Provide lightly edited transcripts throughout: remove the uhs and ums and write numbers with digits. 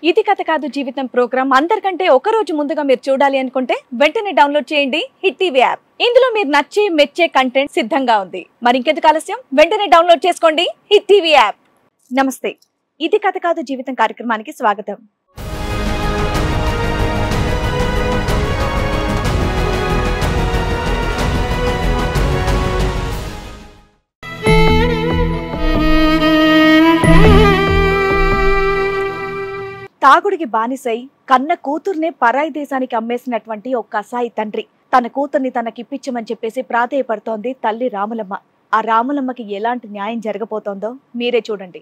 ఇది కథ కాదు జీవితం ప్రోగ్రామ్ అందరికంటే ఒక రోజు ముందుగా మీరు చూడాలి అనుకుంటే వెంటనే డౌన్లోడ్ చేయండి హిట్ టీవీ యాప్. ఇందులో మీరు నచ్చే మెచ్చే కంటెంట్ సిద్ధంగా ఉంది. మరి ఇంకెందుకు ఆలస్యం, వెంటనే డౌన్లోడ్ చేసుకోండి హిట్ టీవీ యాప్. నమస్తే, ఇది కథ కాదు జీవితం కార్యక్రమానికి స్వాగతం. తాగుడికి బానిసై కన్న కూతుర్నే పరాయి దేశానికి అమ్మేసినటువంటి ఒక కసాయి తండ్రి తన కూతుర్ని తనకిప్పించమని చెప్పేసి ప్రాధేయపడుతోంది తల్లి రాములమ్మ. ఆ రాములమ్మకి ఎలాంటి న్యాయం జరగబోతోందో మీరే చూడండి.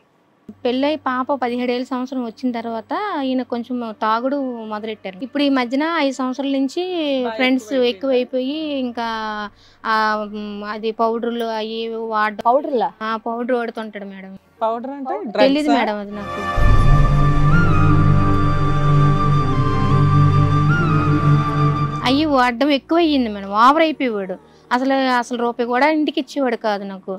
పెళ్ళై పాప 17 సంవత్సరం వచ్చిన తర్వాత ఈయన కొంచెం తాగుడు మొదలెట్టారు. ఇప్పుడు ఈ మధ్యన 5 సంవత్సరాల నుంచి ఫ్రెండ్స్ ఎక్కువైపోయి ఇంకా అది పౌడర్లు అవి పౌడర్ వాడుతుంటాడు మేడం. పౌడర్ అంటే తెలీదు మేడం, అది నాకు. అవి వాడడం ఎక్కువ అయ్యింది మేడం, ఓవర్ అయిపోయేవాడు. అసలు రూపాయి కూడా ఇంటికి ఇచ్చేవాడు కాదు నాకు.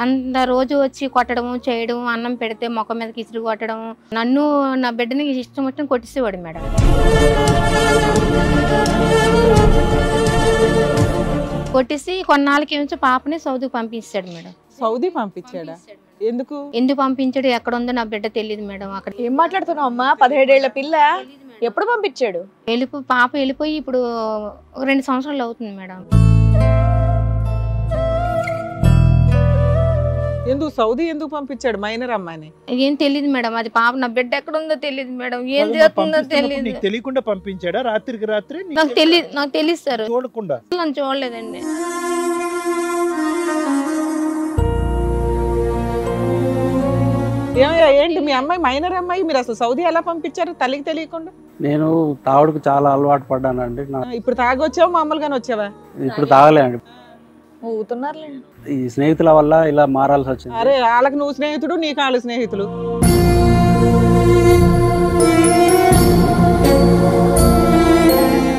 అంత రోజు వచ్చి కొట్టడం చేయడం, అన్నం పెడితే మొక్క మీదకి ఇసురు కొట్టడం, నన్ను నా బిడ్డని ఇష్టం వచ్చిన కొట్టేసేవాడు మేడం. కొట్టేసి కొన్నాళ్ళకి ఏమో పాపని సౌదీకి పంపించాడు మేడం. సౌదీ పంపించాడా? ఎందుకు పంపించాడు, ఎక్కడ ఉందో నా బిడ్డ తెలియదు మేడం. అక్కడ ఏం మాట్లాడుతున్నావు అమ్మా? 17 ఏళ్ల పిల్ల ఎప్పుడు పంపించాడు? పాప వెళ్ళిపోయి ఇప్పుడు 2 సంవత్సరాలు అవుతుంది మేడం. ఎందుకు సౌదీ ఎందుకు పంపించాడు మైనర్ అమ్మాయిని? ఏం తెలియదు మేడం, అది పాప నా బిడ్డ ఎక్కడ ఉందో తెలియదు మేడం, ఏం చేస్తుందో తెలియదు. తెలియకుండా పంపించాడా? రాత్రికి రాత్రి నాకు తెలియదు సార్, చూడకుండా నన్ను చూడలేదండి. ఏంటి మీ అమ్మాయి మైనర్ అమ్మాయి, మీరు అసలు సౌదీ ఎలా పంపించారు తల్లికి తెలియకుండా? నేను తాగుడుకు చాలా అలవాటు పడ్డానండి. ఇప్పుడు తాగొచ్చావా మామూలుగానే వచ్చావా? ఇప్పుడు తాగలేండి, ఊతున్నారులే. ఈ స్నేహితుల వల్ల ఇలా మారాల్సి వచ్చింది. అరే వాళ్ళకి నువ్వు స్నేహితుడు, నీకు వాళ్ళు స్నేహితులు.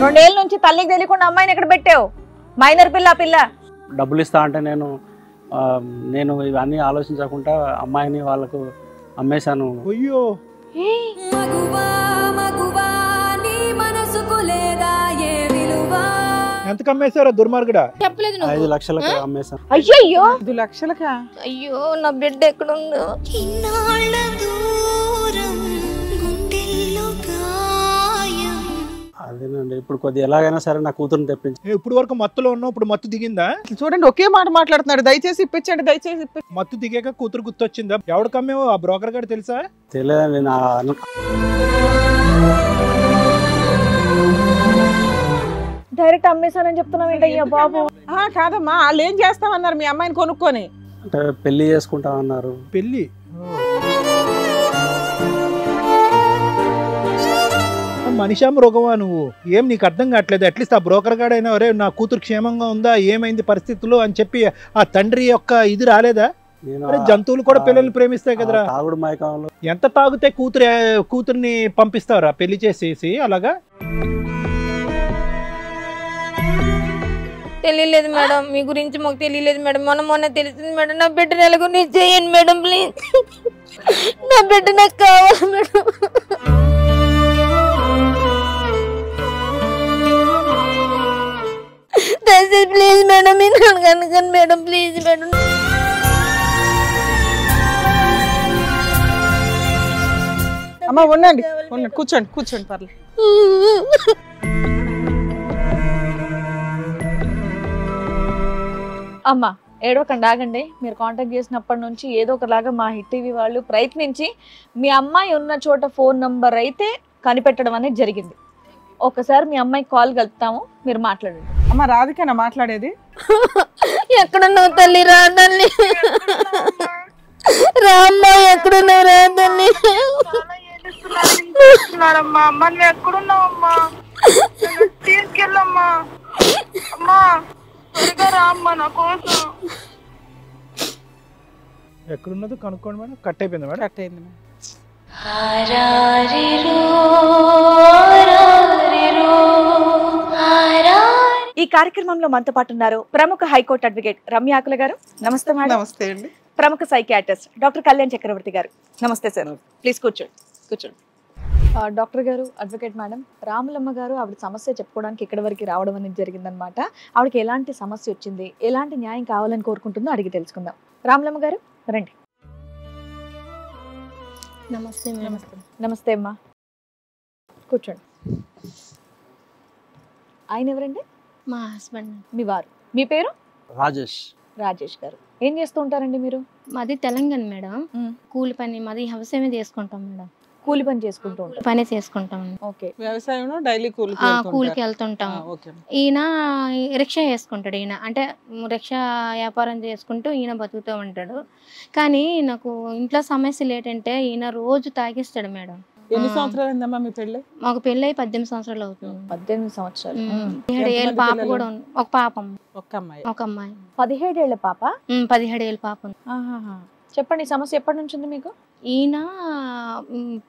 రెండేళ్ల నుంచి తల్లికి తెలియకుండా అమ్మాయిని ఎక్కడ పెట్టావు? మైనర్ పిల్ల డబ్బులు ఇస్తా అంటే నేను ఇవన్నీ ఆలోచించకుండా అమ్మాయిని వాళ్ళకు అమ్మేశాను. అయ్యో, ఎంత కమ్మేశారా దుర్మార్గుడా? చెప్పలేదు, 5 లక్షలకు అమ్మేశాను. అయ్యో 5 లక్షలకా? అయ్యో నా బిడ్డ ఎక్కడుందో. అదేనండి, ఇప్పుడు కొద్దిగా ఎలాగైనా సరే నా కూతురుని తెప్పించి. ఇప్పుడు వరకు మత్తులో ఉన్నావు, ఇప్పుడు మత్తు దిగిందా? చూడండి ఒకే మాట మాట్లాడుతున్నాడు. దయచేసి ఇప్పించండి, దయచేసి ఇప్పించండి. మత్తు దిగాక కూతురు గుర్తొచ్చిందా? ఎవడు కమ్మేవో ఆ బ్రోకర్ గారు తెలుసా? తెలియదండి. డైరెక్ట్ అమ్మేశానని చెప్తున్నావు ఏంటయ్యా బాబు? కాదమ్మా, వాళ్ళు ఏం చేస్తామన్నారు మీ అమ్మాయిని కొనుక్కొని? అంటే పెళ్లి చేసుకుంటామన్నారు. పెళ్లి? మనిషా మృగమా నువ్వు? ఏం నీకు అర్థం కావట్లేదు? అట్లీస్ట్ ఆ బ్రోకర్ గాడైనా ఒరే నా కూతురు క్షేమంగా ఉందా, ఏమైంది పరిస్థితులు అని చెప్పి ఆ తండ్రి యొక్క ఇది రాలేదా? జంతువులు కూడా పిల్లల్ని ప్రేమిస్తాయి కదరా. తాగుడు మైకంలో ఎంత తాగితే కూతుర్ని పంపిస్తావరా పెళ్లి చేసేసి? అలాగా తెలియలేదు మేడం, మీ గురించి మాకు తెలియలేదు మేడం. మొన్న తెలిసింది మేడం. నా బిడ్డ నెల గురించి చేయండి మేడం ప్లీజ్. నా బిడ్డ నాకు కావాలి మేడం. ప్లీజ్ మేడం, మీరు కనుకను మేడం, ప్లీజ్ మేడం. అమ్మా ఉండండి, కూర్చోండి పర్లేదు. అమ్మా ఏడవకండి, ఆగండి. మీరు కాంటాక్ట్ చేసినప్పటి నుంచి ఏదో ఒకలాగా మా హిట్ టీవీ వాళ్ళు ప్రయత్నించి మీ అమ్మాయి ఉన్న చోట ఫోన్ నంబర్ అయితే కనిపెట్టడం అనేది జరిగింది. ఒకసారి మీ అమ్మాయికి కాల్ కలుపుతాము, మీరు మాట్లాడండి. అమ్మ రాధికేనా మాట్లాడేది? ఎక్కడున్నావు తల్లి? రా తల్లి, రామ్మా, ఎక్కడున్నావు? రా తల్లి. ఎక్కడున్నావమ్మా? తీసుకెళ్ళమ్మా. అమ్మా రామ్మా, నా కోసం. ఎక్కడున్నదో కనుక్కోండి మేడం. కట్ అయిపోయింది మేడం. కట్ అయింది. ఈ కార్యక్రమంలో మనతో పాటు ఉన్నారు ప్రముఖ హైకోర్టు అడ్వకేట్ రమ్యాకుల గారు. నమస్తే మేడం. నమస్తే అండి. ప్రముఖ సైకియాట్రిస్ట్ డాక్టర్ కళ్యాణ్ చక్రవర్తి గారు. నమస్తే సార్. ప్లీజ్ కూర్చోండి. డాక్టర్ గారు, అడ్వకేట్ మేడం, రాములమ్మ గారు ఆవిడ సమస్య చెప్పుకోవడానికి ఇక్కడి వరకు రావడం అనేది జరిగిందనమాట. ఆవిడకి ఎలాంటి సమస్య వచ్చింది, ఎలాంటి న్యాయం కావాలని కోరుకుంటుందో అడిగి తెలుసుకుందాం. రాములమ్మ గారు రండి. నమస్తే మేడం. నమస్తే అమ్మా, కూర్చోండి. ఆయన ఎవరండి? మా హస్బెండ్. మీ వారు. మీ పేరు? రాజేష్. రాజేష్ గారు. ఏం చేస్తూ ఉంటారండి మీరు? మాది తెలంగాణ మేడం. కూలి పని, మాది వ్యవసాయమే చేసుకుంటాం మేడం. కూలి పని చేసుకుంటూ ఉంటారు? పనే చేసుకుంటాం. ఓకే. వ్యవసాయం డైలీ కూలికి వెళ్తుంటాం. ఈయన రిక్షా వేసుకుంటాడు. ఈయన అంటే రిక్షా వ్యాపారం చేసుకుంటూ ఈయన బతుకుతూ ఉంటాడు. కానీ నాకు ఇంట్లో సమస్యలు ఏంటంటే ఈయన రోజు తాగిస్తాడు మేడం. ఎన్ని సంవత్సరాలు అయిందమ్మా మీ పెళ్ళి? మాకు పెళ్ళి అయి 18 సంవత్సరాలు అవుతుంది. 18 సంవత్సరాలు. 17 ఏళ్ళ పాప కూడా ఉంది. ఒక పాప. ఒక అమ్మాయి. 17 ఏళ్ల పాప? 17 ఏళ్ళ పాప ఉంది. చెప్పండి, సమస్య ఎప్పటి నుంచి ఉంది మీకు? ఈయన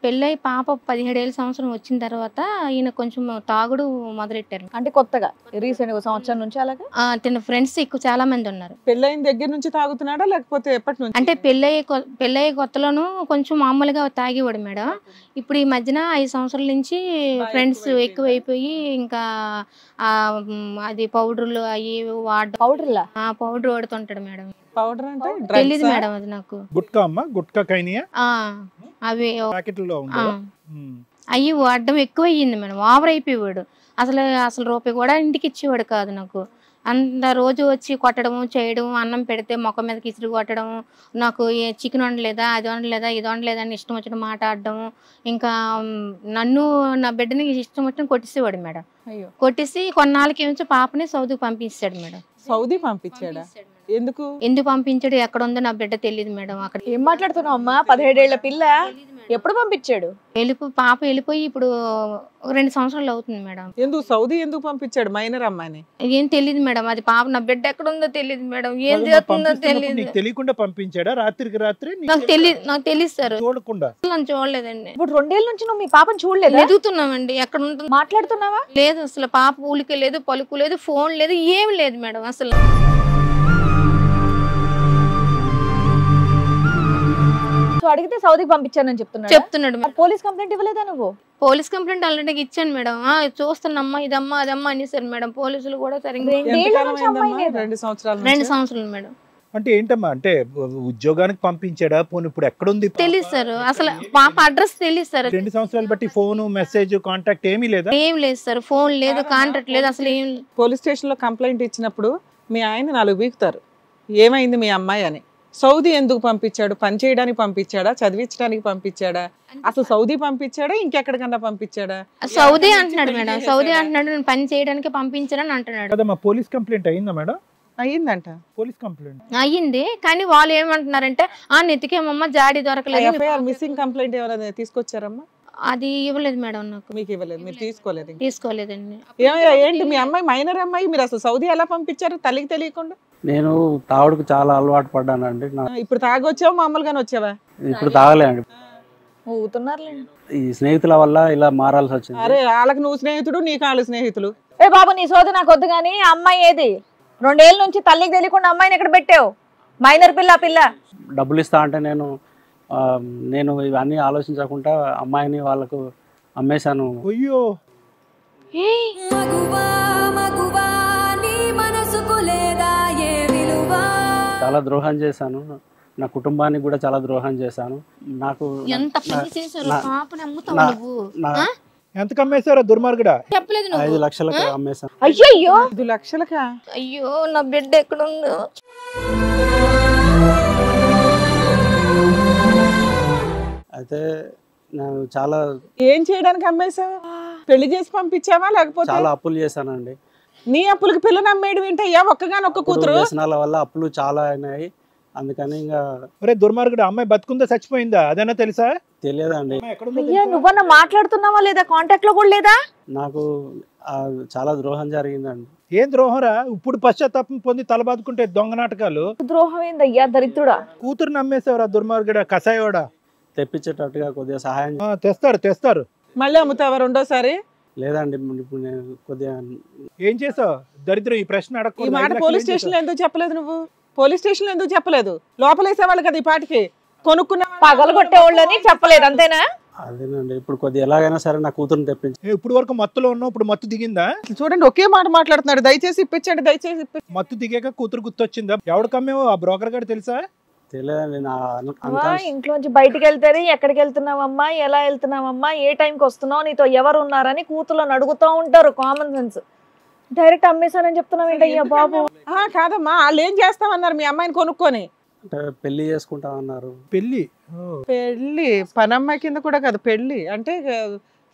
పెళ్ళై పాప 17 సంవత్సరం వచ్చిన తర్వాత ఈయన కొంచెం తాగుడు మొదలెట్టారు. అంటే కొత్తగా రీసెంట్ గా సంవత్సరం నుంచి అలాగా? తన ఫ్రెండ్స్ ఎక్కువ చాలా మంది ఉన్నారు. పెళ్ళైన దగ్గర నుంచి తాగుతున్నాడా లేకపోతే ఎప్పటి నుంచి? అంటే పెళ్ళయ్యే కొత్తలోను కొంచెం మామూలుగా తాగేవాడు మేడం. ఇప్పుడు ఈ మధ్యన 5 సంవత్సరాల నుంచి ఫ్రెండ్స్ ఎక్కువైపోయి ఇంకా అది పౌడర్లు అవి వాడడం. Powder వాడుతుంటాడు madam. పౌడర్ అంటే తెలీదు మేడం అది నాకు. గుట్కా అమ్మా, గుట్కా కైనియా అవి ప్యాకెట్లో అవి వాడడం ఎక్కువ అయ్యింది మేడం. ఓవర్ అయిపోయేవాడు. అసలు రూపాయి కూడా ఇంటికి ఇచ్చేవాడు కాదు నాకు. అంత రోజు వచ్చి కొట్టడము చేయడం, అన్నం పెడితే మొక్క మీదకి ఇసురు కొట్టడం, నాకు చికెన్ వండలేదా, అది వండలేదా, ఇది వండలేదా అని ఇష్టం వచ్చిన మాట్లాడడం. ఇంకా నన్ను నా బిడ్డని ఇష్టం వచ్చిన కొట్టేసేవాడు మేడం. కొట్టేసి కొన్నాళ్ళకి ఏమో పాపని సౌదీకి పంపించాడు మేడం. సౌదీ పంపించాడా? ఎందుకు పంపించాడు, ఎక్కడ ఉందో నా బిడ్డ తెలియదు మేడం. అక్కడ ఏం మాట్లాడుతున్నావు అమ్మా? 17 ఏళ్ల పిల్ల ఎప్పుడు పంపించాడు? పాప వెళ్ళిపోయి ఇప్పుడు 2 సంవత్సరాలు అవుతుంది మేడం. ఎందుకు సౌదీ ఎందుకు పంపించాడు మైనర్ అమ్మాయిని? ఏం తెలియదు మేడం. అది పాప నా బిడ్డ ఎక్కడ ఉందో తెలియదు మేడం. ఏం చేస్తుందో తెలియదు. తెలియకుండా పంపించాడా? రాత్రికి రాత్రి నాకు తెలియదు సార్. చూడకుండా చూడలేదండి. ఇప్పుడు 2 ఏళ్ళ నుంచి నువ్వు మీ పాపను చూడలేదు? ఎదుగుతున్నామండి. ఎక్కడ ఉంటుంది? మాట్లాడుతున్నావా? లేదు అసలు. పాప ఊలికే లేదు, పలుకు లేదు, ఫోన్ లేదు, ఏం లేదు మేడం అసలు. అడిగితే సౌదీకి పంపించానని చెప్తున్నాడు. పోలీస్ కంప్లైంట్ ఇవ్వలేదా నువ్వు? పోలీస్ కంప్లైంట్ ఆల్రెడీ ఇచ్చాను మేడం. చూస్తున్నమ్మా ఇదమ్మా అదమ్మా అనేసారు మేడం. పోలీసులు కూడా సరిగ్గా 2 సంవత్సరాలు మేడం. అంటే ఏంటమ్మా, అంటే ఉద్యోగానికి పంపించాడా? పోనీ ఇప్పుడు ఎక్కడుంది తెలియదు సార్. అసలు పాప అడ్రస్ తెలియదు సార్. 2 సంవత్సరాలు బట్టి ఫోన్, మెసేజ్, కాంటాక్ట్ ఏమీ లేదా? ఏం లేదు సార్. ఫోన్ లేదు, కాంటాక్ట్ లేదు, అసలు ఏం. పోలీస్ స్టేషన్ లో కంప్లైంట్ ఇచ్చినప్పుడు మీ ఆయన 4 వీక్తారు ఏమైంది మీ అమ్మాయి అని. సౌదీ ఎందుకు పంపించాడు? పని చేయడానికి పంపించాడా, చదివించడానికి పంపించాడా, అసలు సౌదీ పంపించాడా, ఇంకెక్కడికన్నా పంపించాడా? సౌదీ అంటున్నాడు మేడం. సౌదీ అంటున్నాడు, నేను పని చేయడానికి పంపించానని అంటున్నాడు. కదమ్మా, పోలీస్ కంప్లైంట్ అయిందా మేడం? అయ్యిందంట. పోలీస్ కంప్లైంట్ అయ్యింది, కానీ వాళ్ళు ఏమంటున్నారంటే నెతికేమమ్మా జాడి దొరకలేదు. మిస్సింగ్ కంప్లైంట్ ఎవరైనా తీసుకొచ్చారమ్మా? అది ఇవ్వలేదు మేడం నాకు. మీకు ఇవ్వలేదు, మీరు తీసుకోలేదండి. ఏంటి మీ అమ్మాయి మైనర్ అమ్మాయి, మీరు అసలు సౌదీ ఎలా పంపించారు తల్లికి తెలియకుండా? నేను తాగుడుకు చాలా అలవాటు పడ్డానండి. ఇప్పుడు తాగొచ్చావా మామూలుగానే వచ్చావా? ఇప్పుడు తాగలేండి. ఈ స్నేహితుల వల్ల ఇలా మారాల్సి వచ్చింది. అరే వాళ్ళకి నువ్వు స్నేహితుడు, నీకు వాళ్ళు స్నేహితులు. ఏ బాబు, నీ సోద నాకు వద్దు గానీ అమ్మాయి ఏది? 2 ఏళ్ళ నుంచి తల్లికి తెలియకుండా అమ్మాయిని ఎక్కడ పెట్టావు? మైనర్ పిల్ల. డబ్బులు ఇస్తా అంటే నేను ఇవన్నీ ఆలోచించకుండా అమ్మాయిని వాళ్ళకు అమ్మేశాను. అయ్యో, చాలా ద్రోహం చేశాను. నా కుటుంబానికి కూడా చాలా ద్రోహం చేశాను. నాకు ఎంత పని చేశారు. పాపని అమ్ముతావు నువ్వు. ఎంత అమ్మేశారో దుర్మార్గుడా? చెప్పలేదు. 5 లక్షలకు అమ్మేశాను. అయ్యో 5 లక్షలకా? అయ్యో నా బిడ్డ ఎక్కడుందో. అయితే నేను చాలా ఏం చేయడానికి అమ్మేశావు? పెళ్లి చేసి పంపించావా లేకపోతే? చాలా అప్పులు చేశానండి. నీ అప్పులకి పిల్లని అమ్మేయడం ఏంటయ్యా? ఒక్కగానొక్క కూతురు. వ్యసనాల వల్ల అప్పులు చాలా అయినాయి. అందుకని ఇంకా దుర్మార్గుడు. అమ్మాయి బతుకుందా చచ్చిపోయిందా అదైనా తెలుసా? తెలియదండి. నువ్వన్నా మాట్లాడుతున్నావా లేదా? కాంటాక్ట్ లో కూడా లేదా? నాకు చాలా ద్రోహం జరిగిందండి. ఏం ద్రోహం రా? ఇప్పుడు పశ్చాత్తాపం పొంది తలబాదుకుంటే దొంగ నాటకాలు. ద్రోహం ఏందయ్యా దరిద్రుడా? కూతురు నమ్మేసేవరా దుర్మార్గుడా, కసాయోడా. తెప్పించేటట్టుగా కొద్దిగా సహాయం తెస్తారు. మళ్ళీ అమ్ముతావా రెండోసారి? లేదండి, ఇప్పుడు నేను కొద్దిగా. ఏం చేసావు దరిద్రం? ఈ ప్రశ్న ఈ మాట పోలీస్ స్టేషన్ లో ఎందుకు చెప్పలేదు నువ్వు? పోలీస్ స్టేషన్ లో ఎందుకు చెప్పలేదు? లోపలేసేవాళ్ళు కదా ఈ పాటికి. కొనుక్కున్న పగలు కొట్టేవాళ్ళని చెప్పలేదు అంతేనా? అదేనండి ఇప్పుడు కొద్దిగా ఎలాగైనా సరే నా కూతురుని తెప్పించి. ఇప్పుడు వరకు మత్తులో ఉన్నావు, ఇప్పుడు మత్తు దిగిందా? చూడండి ఒకే మాట మాట్లాడుతున్నాడు, దయచేసి ఇప్పించండి, దయచేసి ఇప్పించండి. మత్తు దిగాక కూతురు గుర్తొచ్చిందా? ఎవడికమ్మేవో ఆ బ్రోకర్ గారు తెలుసా? తెలియదండి నా ఇంట్లోంచి బయటికి వెళ్తే ఎక్కడికి వెళ్తున్నావమ్మా, ఎలా వెళ్తున్నావమ్మా, ఏ టైంకి వస్తున్నావు, నీతో ఎవరు ఉన్నారని కూతుర్లను అడుగుతూ ఉంటారు. Common sense. డైరెక్ట్ అమ్మేశానని చెప్తున్నావు ఏంటయ్యా బాబు? కాదమ్మా, వాళ్ళు ఏం చేస్తామన్నారు మీ అమ్మాయిని కొనుక్కొని? అంటే పెళ్లి చేసుకుంటామన్నారు. పెళ్లి పనమ్మాయి కింద కూడా కాదు, పెళ్లి అంటే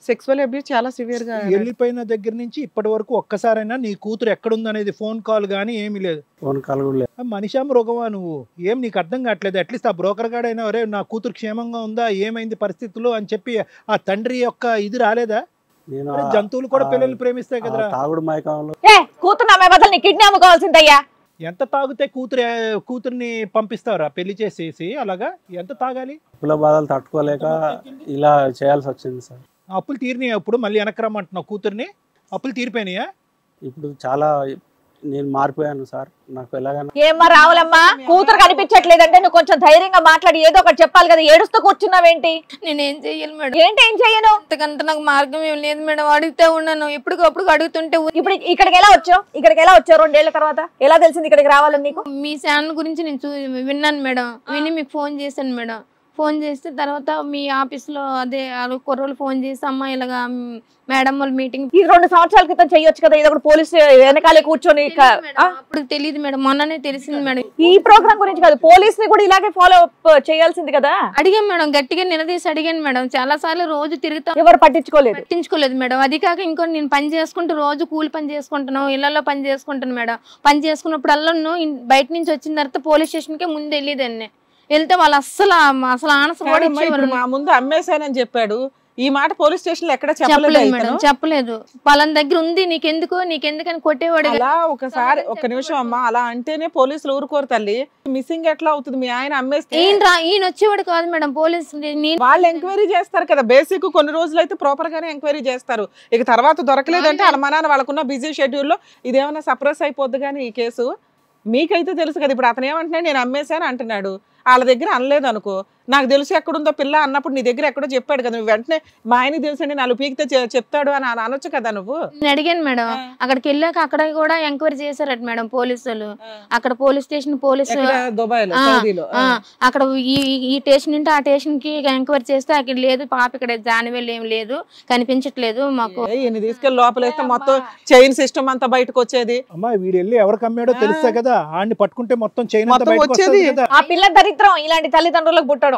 సెక్సువల్ అబ్యూస్ చాలా సివియర్ గా. వెళ్ళిపోయిన దగ్గర నుంచి ఇప్పటి వరకు ఒక్కసారైనా నీ కూతురు ఎక్కడుందనేది ఫోన్ కాల్ గానీ ఏమీ లేదు? ఫోన్ కాల్ కూడా లేదు. మనిషా మృగమా నువ్వు? ఏం నీకు అర్థం కావట్లేదు? అట్లీస్ట్ ఆ బ్రోకర్ గాడైనా ఒరే నా కూతురు క్షేమంగా ఉందా, ఏమైంది పరిస్థితులు అని చెప్పి ఆ తండ్రి యొక్క ఇది రాలేదా? నేను జంతువులు కూడా పిల్లల్ని ప్రేమిస్తాయి కదరా. తాగుడు మైకంలో కూతురు అమ్మాయి బదులు నీ కిడ్నీ అమ్ముకోవాల్సిందయ్యా. ఎంత తాగితే కూతుర్ని పంపిస్తారా పెళ్లి చేసేసి? అలాగా ఎంత తాగాలి? అప్పుల బాధలు తట్టుకోలేక ఇలా చేయాల్సి వచ్చింది సార్. అప్పులు తీరినాయా? ఇప్పుడు మళ్ళీ వెనక్కి రమ్మంటున్నావు కూతుర్ని? అప్పులు తీరిపోయినాయా? ఇప్పుడు చాలా నేను మారిపోయాను సార్. నాకు ఎలాగైనా ఏమ్మా రావులమ్మా, కూతురు కనిపించట్లేదంటే నువ్వు కొంచెం ధైర్యంగా మాట్లాడి ఏదో ఒకటి చెప్పాలి కదా. ఏడుస్తూ కూర్చున్నావేంటి? నేనేం చెయ్యాలి మేడం? ఏంటి ఏం చెయ్యను? అంతకంత నాకు మార్గం ఏం లేదు మేడం. అడుగుతూ ఉన్నాను, ఎప్పటికప్పుడు అడుగుతుంటే. ఇప్పుడు ఇక్కడికి ఎలా వచ్చావు? 2 ఏళ్ల తర్వాత ఎలా తెలిసింది ఇక్కడికి రావాలని నీకు? మీ ఛానల్ గురించి నేను విన్నాను మేడం. విని మీకు ఫోన్ చేశాను మేడం. ఫోన్ చేస్తే తర్వాత మీ ఆఫీస్లో అదే కుర్రోళ్ళు ఫోన్ చేసి అమ్మ ఇలాగా మేడం వాళ్ళు మీటింగ్. ఈ 2 సంవత్సరాల క్రితం చెయ్యొచ్చు కదా, ఇది ఒకటి పోలీసు వెనకాలే కూర్చొని. అప్పుడు తెలియదు మేడం, మొన్ననే తెలిసింది మేడం. ఈ ప్రోగ్రామ్ గురించి కాదు, పోలీస్ ని కూడా ఇలాగే ఫాలో అప్ చేయాల్సింది కదా. అడిగాను మేడం, గట్టిగా నిలదీసి అడిగాను మేడం. చాలా సార్లు రోజు తిరుగుతా, ఎవరు పట్టించుకోలేదు మేడం. అది కాక ఇంకో నేను పని చేసుకుంటూ రోజు కూలి పని చేసుకుంటాను, ఇళ్లలో పని చేసుకుంటాను మేడం. పని చేసుకున్నప్పుడల్లా బయట నుంచి వచ్చిన తర్వాత పోలీస్ స్టేషన్కే ముందు వెళ్ళేదాన్ని. వెళ్తే వాళ్ళు అసలు ఆనస మా ముందు అమ్మేశానని చెప్పాడు. ఈ మాట పోలీస్ స్టేషన్ లో ఎక్కడ చెప్పలేదు మేడం, చెప్పలేదు. వాళ్ళని దగ్గర ఉంది, నీకెందుకు అని కొట్టేవాడు. అలా ఒకసారి ఒక్క నిమిషం అమ్మా, అలా అంటేనే పోలీసులు ఊరుకోరు తల్లి. మిస్సింగ్ ఎట్లా అవుతుంది? మీ ఆయన అమ్మేస్తే ఈయన వచ్చేవాడు కాదు మేడం పోలీసు. వాళ్ళు ఎంక్వైరీ చేస్తారు కదా, బేసిక్ కొన్ని రోజులు అయితే ప్రాపర్ గానే ఎంక్వైరీ చేస్తారు. ఇక తర్వాత దొరకలేదంటే అనుమానాన్ని వాళ్ళకున్న బిజీ షెడ్యూల్లో ఇదేమన్నా సప్రెస్ అయిపోద్ది. కానీ ఈ కేసు మీకైతే తెలుసు కదా. ఇప్పుడు అతను ఏమంటున్నాడు, నేను అమ్మేశాను అంటున్నాడు. వాళ్ళ దగ్గర అనలేదు అనుకో, నాకు తెలుసు ఎక్కడుందో పిల్ల అన్నప్పుడు నీ దగ్గర ఎక్కడో చెప్పాడు కదా, నువ్వు వెంటనే మా ఆయనకి తెలుసండి 4 పీకితే చెప్తాడు అని అనొచ్చు కదా నువ్వు. నేను అడిగాను మేడం. అక్కడికి వెళ్ళాక అక్కడ కూడా ఎంక్వైరీ చేశారట మేడం పోలీసులు. అక్కడ పోలీస్ స్టేషన్ దుబాయ్లో అక్కడ ఈ స్టేషన్ నుండి ఆ స్టేషన్ కి ఎంక్వైరీ చేస్తే అక్కడ లేదు పాప, ఇక్కడ జానివేలు ఏం లేదు, కనిపించట్లేదు మాకు. తీసుకెళ్ళి లోపలేస్తే మొత్తం చైన్ సిస్టమ్ అంతా బయటకు వచ్చేది. అమ్మా వీడు వెళ్ళి ఎవరికి అమ్మాడో తెలుస్తా కదా, ఆడిని పట్టుకుంటే మొత్తం చైన్ వచ్చేది. ఆ పిల్ల దరిద్రం ఇలాంటి తల్లిదండ్రులకు పుట్టడం.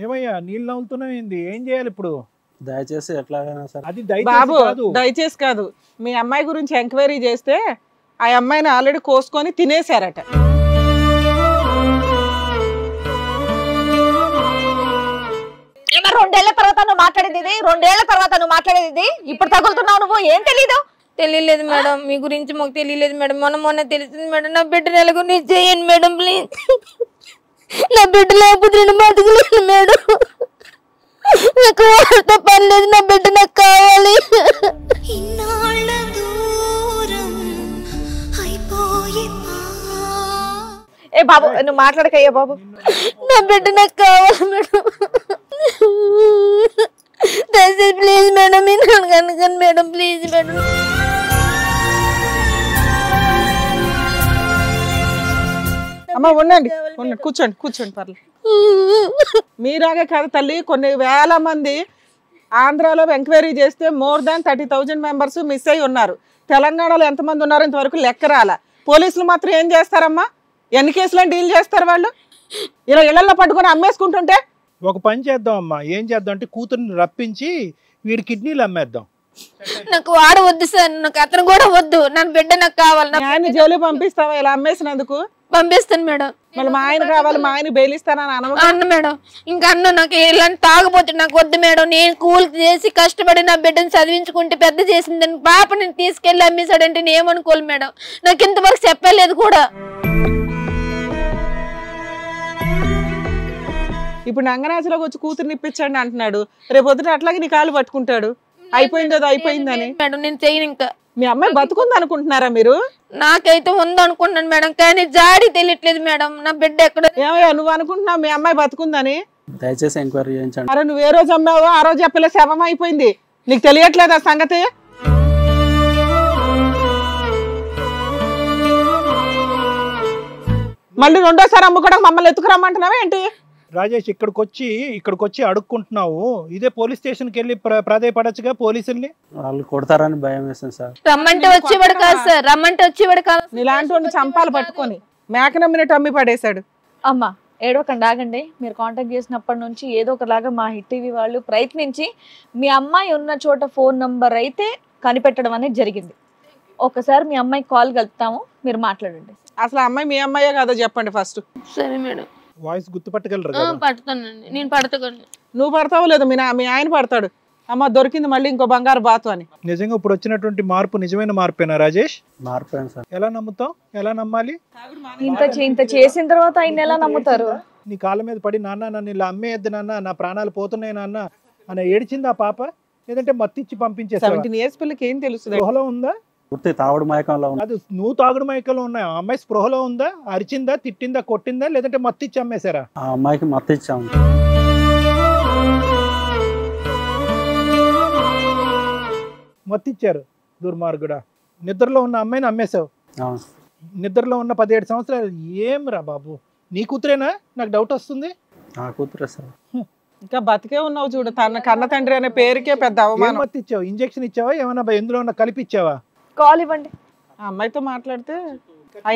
ఏమయ్యా నీళ్ళు నవ్వుతున్నాయింది, ఏం చేయాలి ఇప్పుడు? దయచేసి ఎట్లాగైనా సరే. అది బాబు దయచేసి కాదు, మీ అమ్మాయి గురించి ఎంక్వైరీ చేస్తే ఆ అమ్మాయిని ఆల్రెడీ కోసుకొని తినేశారట. ఏమో 2 ఏళ్ల తర్వాత నువ్వు మాట్లాడేది ఇప్పుడు తగులుతున్నావు నువ్వు. ఏం తెలీదు? తెలియలేదు మేడం, మీ గురించి మాకు తెలియలేదు మేడం. మొన్న తెలిసింది మేడం. నా బిడ్డ నెల గురించి చేయండి మేడం ప్లీజ్. నా బిడ్డ లేకపోతే నేను బతకలేను మేడం. నాకు వాళ్ళతో పని లేదు, నా బిడ్డ నాకు కావాలి. ఏ బాబు నువ్వు మాట్లాడకయ్యా బాబు, నా బిడ్డ నాకు కావాలి మేడం. ప్లీజ్ మేడం, మీరు కనుకొని మేడం ప్లీజ్ మేడం. అమ్మ ఉండండి, కూర్చోండి పర్లేదు. మీరాగే కాదు తల్లి, కొన్ని వేల మంది ఆంధ్రాలో ఎంక్వైరీ చేస్తే more than 30,000 మెంబర్స్ మిస్ అయి ఉన్నారు. తెలంగాణలో ఎంతమంది ఉన్నారు ఇంతవరకు లెక్క రాల. పోలీసులు మాత్రం ఏం చేస్తారమ్మా? ఎన్ని కేసులను డీల్ చేస్తారు వాళ్ళు? ఇలా ఇళ్లలో పట్టుకొని అమ్మేసుకుంటుంటే. ఒక పని చేద్దాం అమ్మా, ఏం చేద్దాం అంటే కూతుర్ని రప్పించి వీడి కిడ్నీలు అమ్మేద్దాం. నాకు వాడు వద్దు సార్, నాకు అతను కూడా వద్దు, నా బిడ్డ నాకు కావాలి. ఆయన జైలు పంపిస్తావా ఇలా అమ్మేసినందుకు? పంపిస్తాను మేడం. మళ్ళీ మా ఆయన కావాలి, మా ఆయన బెయిల్ ఇస్తానని అన్న మేడం. ఇంకా అన్న నాకు ఇలాంటి తాగపోతే నాకు వద్దు మేడం. నేను కూలి చేసి కష్టపడి నా బిడ్డను చదివించుకుంటే పెద్ద చేసిందని పాప నేను తీసుకెళ్లి అమ్మేశాడంటే నేను ఏమనుకోవాలి మేడం. నాకు ఇంతవరకు చెప్పలేదు కూడా. ఇప్పుడు నంగనాచలోకి వచ్చి కూతుర్ని ఇప్పించండి అంటున్నాడు. రేపు పొద్దున అట్లాగే నీ కాళ్ళు పట్టుకుంటాడు. అయిపోయింది అయిపోయిందని. మేడం నేను చేయను ఇంకా. మీ అమ్మాయి బతుకుంది అనుకుంటున్నారా మీరు? నాకైతే ఉందనుకుంటున్నాను మేడం, కానీ జాడి తెలియట్లేదు మేడం. నా బిడ్డ ఎక్కడ? ఏమయ్యా నువ్వు అనుకుంటున్నావు మీ అమ్మాయి బతుకుందని? దయచేసి ఎంక్వైరీ చేయించండి. అరే నువ్వు ఏ రోజు అమ్మావో ఆ రోజు ఆ పిల్ల శవం అయిపోయింది, నీకు తెలియట్లేదు ఆ సంగతి? మళ్ళీ రెండోసారి అమ్ముకోవడం మమ్మల్ని ఎత్తుకురమ్మంటున్నావా ఏంటి? రాజేష్ ఇక్కడికి వచ్చి అడుక్కుంటున్నావు, ఇదే పోలీస్ స్టేషన్కి వెళ్ళి ప్రాధాయపడచ్చుగా పోలీసుల్ని. వాళ్ళు కొడతారని భయం వేస్తుంది సార్. రమ్మంటే వచ్చేవాడు కాదు సార్, రమ్మంటే వచ్చేవాడు కాదు. నీలాంటి వాడిని చంపాలు పట్టుకొని మేక నమ్మినట్టు అమ్మి పడేశాడు. అమ్మా ఏడోకండి, ఆగండి. మీరు కాంటాక్ట్ చేసినప్పటి నుంచి ఏదో ఒకలాగా మా హిట్ టీవీ వాళ్ళు ప్రయత్నించి మీ అమ్మాయి ఉన్న చోట ఫోన్ నంబర్ అయితే కనిపెట్టడం అనేది జరిగింది. ఒకసారి మీ అమ్మాయికి కాల్ కలుపుతాము, మీరు మాట్లాడండి. అసలు ఆ అమ్మాయి మీ అమ్మాయే కాదో చెప్పండి ఫస్ట్. సరే మేడం. వాయిస్ గుర్తుపట్టగలరు? పడతానండి, నేను పడతాను. నువ్వు పడతావు లేదు మీ ఆయన పడతాడు. అమ్మ దొరికింది మళ్ళీ ఇంకో బంగారు బాతు అని. నిజంగా ఇప్పుడు వచ్చినటువంటి మార్పు నిజమైన మార్పేనా రాజేష్? మారిపోయాను సార్. ఎలా నమ్ముతాం, ఎలా నమ్మాలి? ఇంత చేసిన తర్వాత ఆయన ఎలా నమ్ముతారు? నీ కాళ్ళ మీద పడి నాన్న నన్ను ఇలా అమ్మేయద్దు నాన్న, నా ప్రాణాలు పోతున్నాయి నాన్న అని ఏడిచింది ఆ పాప? లేదంటే మత్తిచ్చి పంపించేసా? 17 years పిల్లకి ఏం తెలుస్తుంది? స్పృహలో ఉందా? పూర్తి తాగుడు మైకంలో ఉంది. అది నువ్వు తాగుడు మైకంలో ఉన్నావు, ఆ అమ్మాయి స్పృహలో ఉందా? అరిచిందా, తిట్టిందా, కొట్టిందా, లేదంటే మత్తిచ్చి అమ్మేశారా? ఆ అమ్మాయికి మత్తు ఇచ్చాము. మత్తిచ్చారు దుర్మార్గుడా. నిద్రలో ఉన్న అమ్మాయిని అమ్మేశావు. అవును. నిద్రలో ఉన్న 17 సంవత్సరాలు. ఏం రా బాబు, నీ కూతురేనా? నాకు డౌట్ వస్తుంది. నా కూతురే సార్. ఇంకా బతికే ఉన్నావు చూడు, తన కన్న తండ్రి అనే పేరుకే పెద్ద అవమానం. మత్తి ఇచ్చావు? ఇంజెక్షన్ ఇచ్చావా? ఏమన్నా ఎందులో ఉన్న కలిపి ఇచ్చావా? కాల్ ఇవ్వండి. ఆ అమ్మాయితో మాట్లాడితే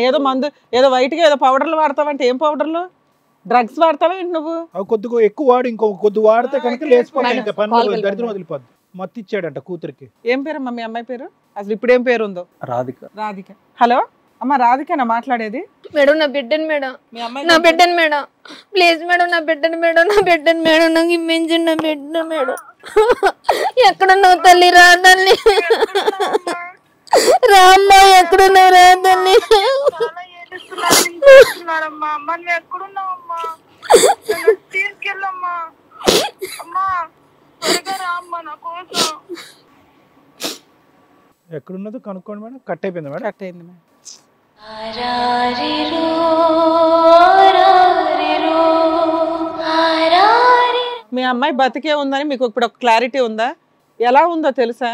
ఏదో మందు ఏదో వైట్గా ఏదో పౌడర్లు వాడతావంటే ఏం పౌడర్లు? డ్రగ్స్ వాడతావా ఏంటి నువ్వు? అవి కొద్దిగా ఎక్కువ వాడు, ఇంకో కొద్ది వాడితే కనుక లేచిపోతాయి, ఇంకా పని దరిద్రం వదిలిపోద్ది. మత్తి ఇచ్చాడంట కూతురికి. ఏం పేరమ్మా మీ అమ్మాయి పేరు? అసలు ఇప్పుడు ఏం పేరు ఉందో? రాధిక. రాధిక. హలో అమ్మ రాధికనా మాట్లాడేది? మేడం నా బిడ్డను మేడం, మీ అమ్మాయి నా బిడ్డను మేడం, ప్లీజ్ మేడం, నా బిడ్డను మేడం, నా బిడ్డను మేడం, నాకు ఇమ్మించండి నా బిడ్డ మేడం. ఎక్కడున్నావు తల్లి? రా తల్లి, రామ్మా, ఎక్కడున్నావు? రా తల్లి. చాలా ఏడుస్తున్నారమ్మా. అమ్మ నువ్వు ఎక్కడున్నావమ్మా? తీసుకెళ్ళమ్మా. అమ్మా త్వరగా రా అమ్మా నా కోసం. ఎక్కడున్నదో కనుక్కోండి మేడం. కట్ అయిపోయింది మేడం. కట్ అయింది మేడం. మీ అమ్మాయి బతికే ఉందని మీకు ఇప్పుడు ఒక క్లారిటీ ఉందా? ఎలా ఉందో తెలుసా?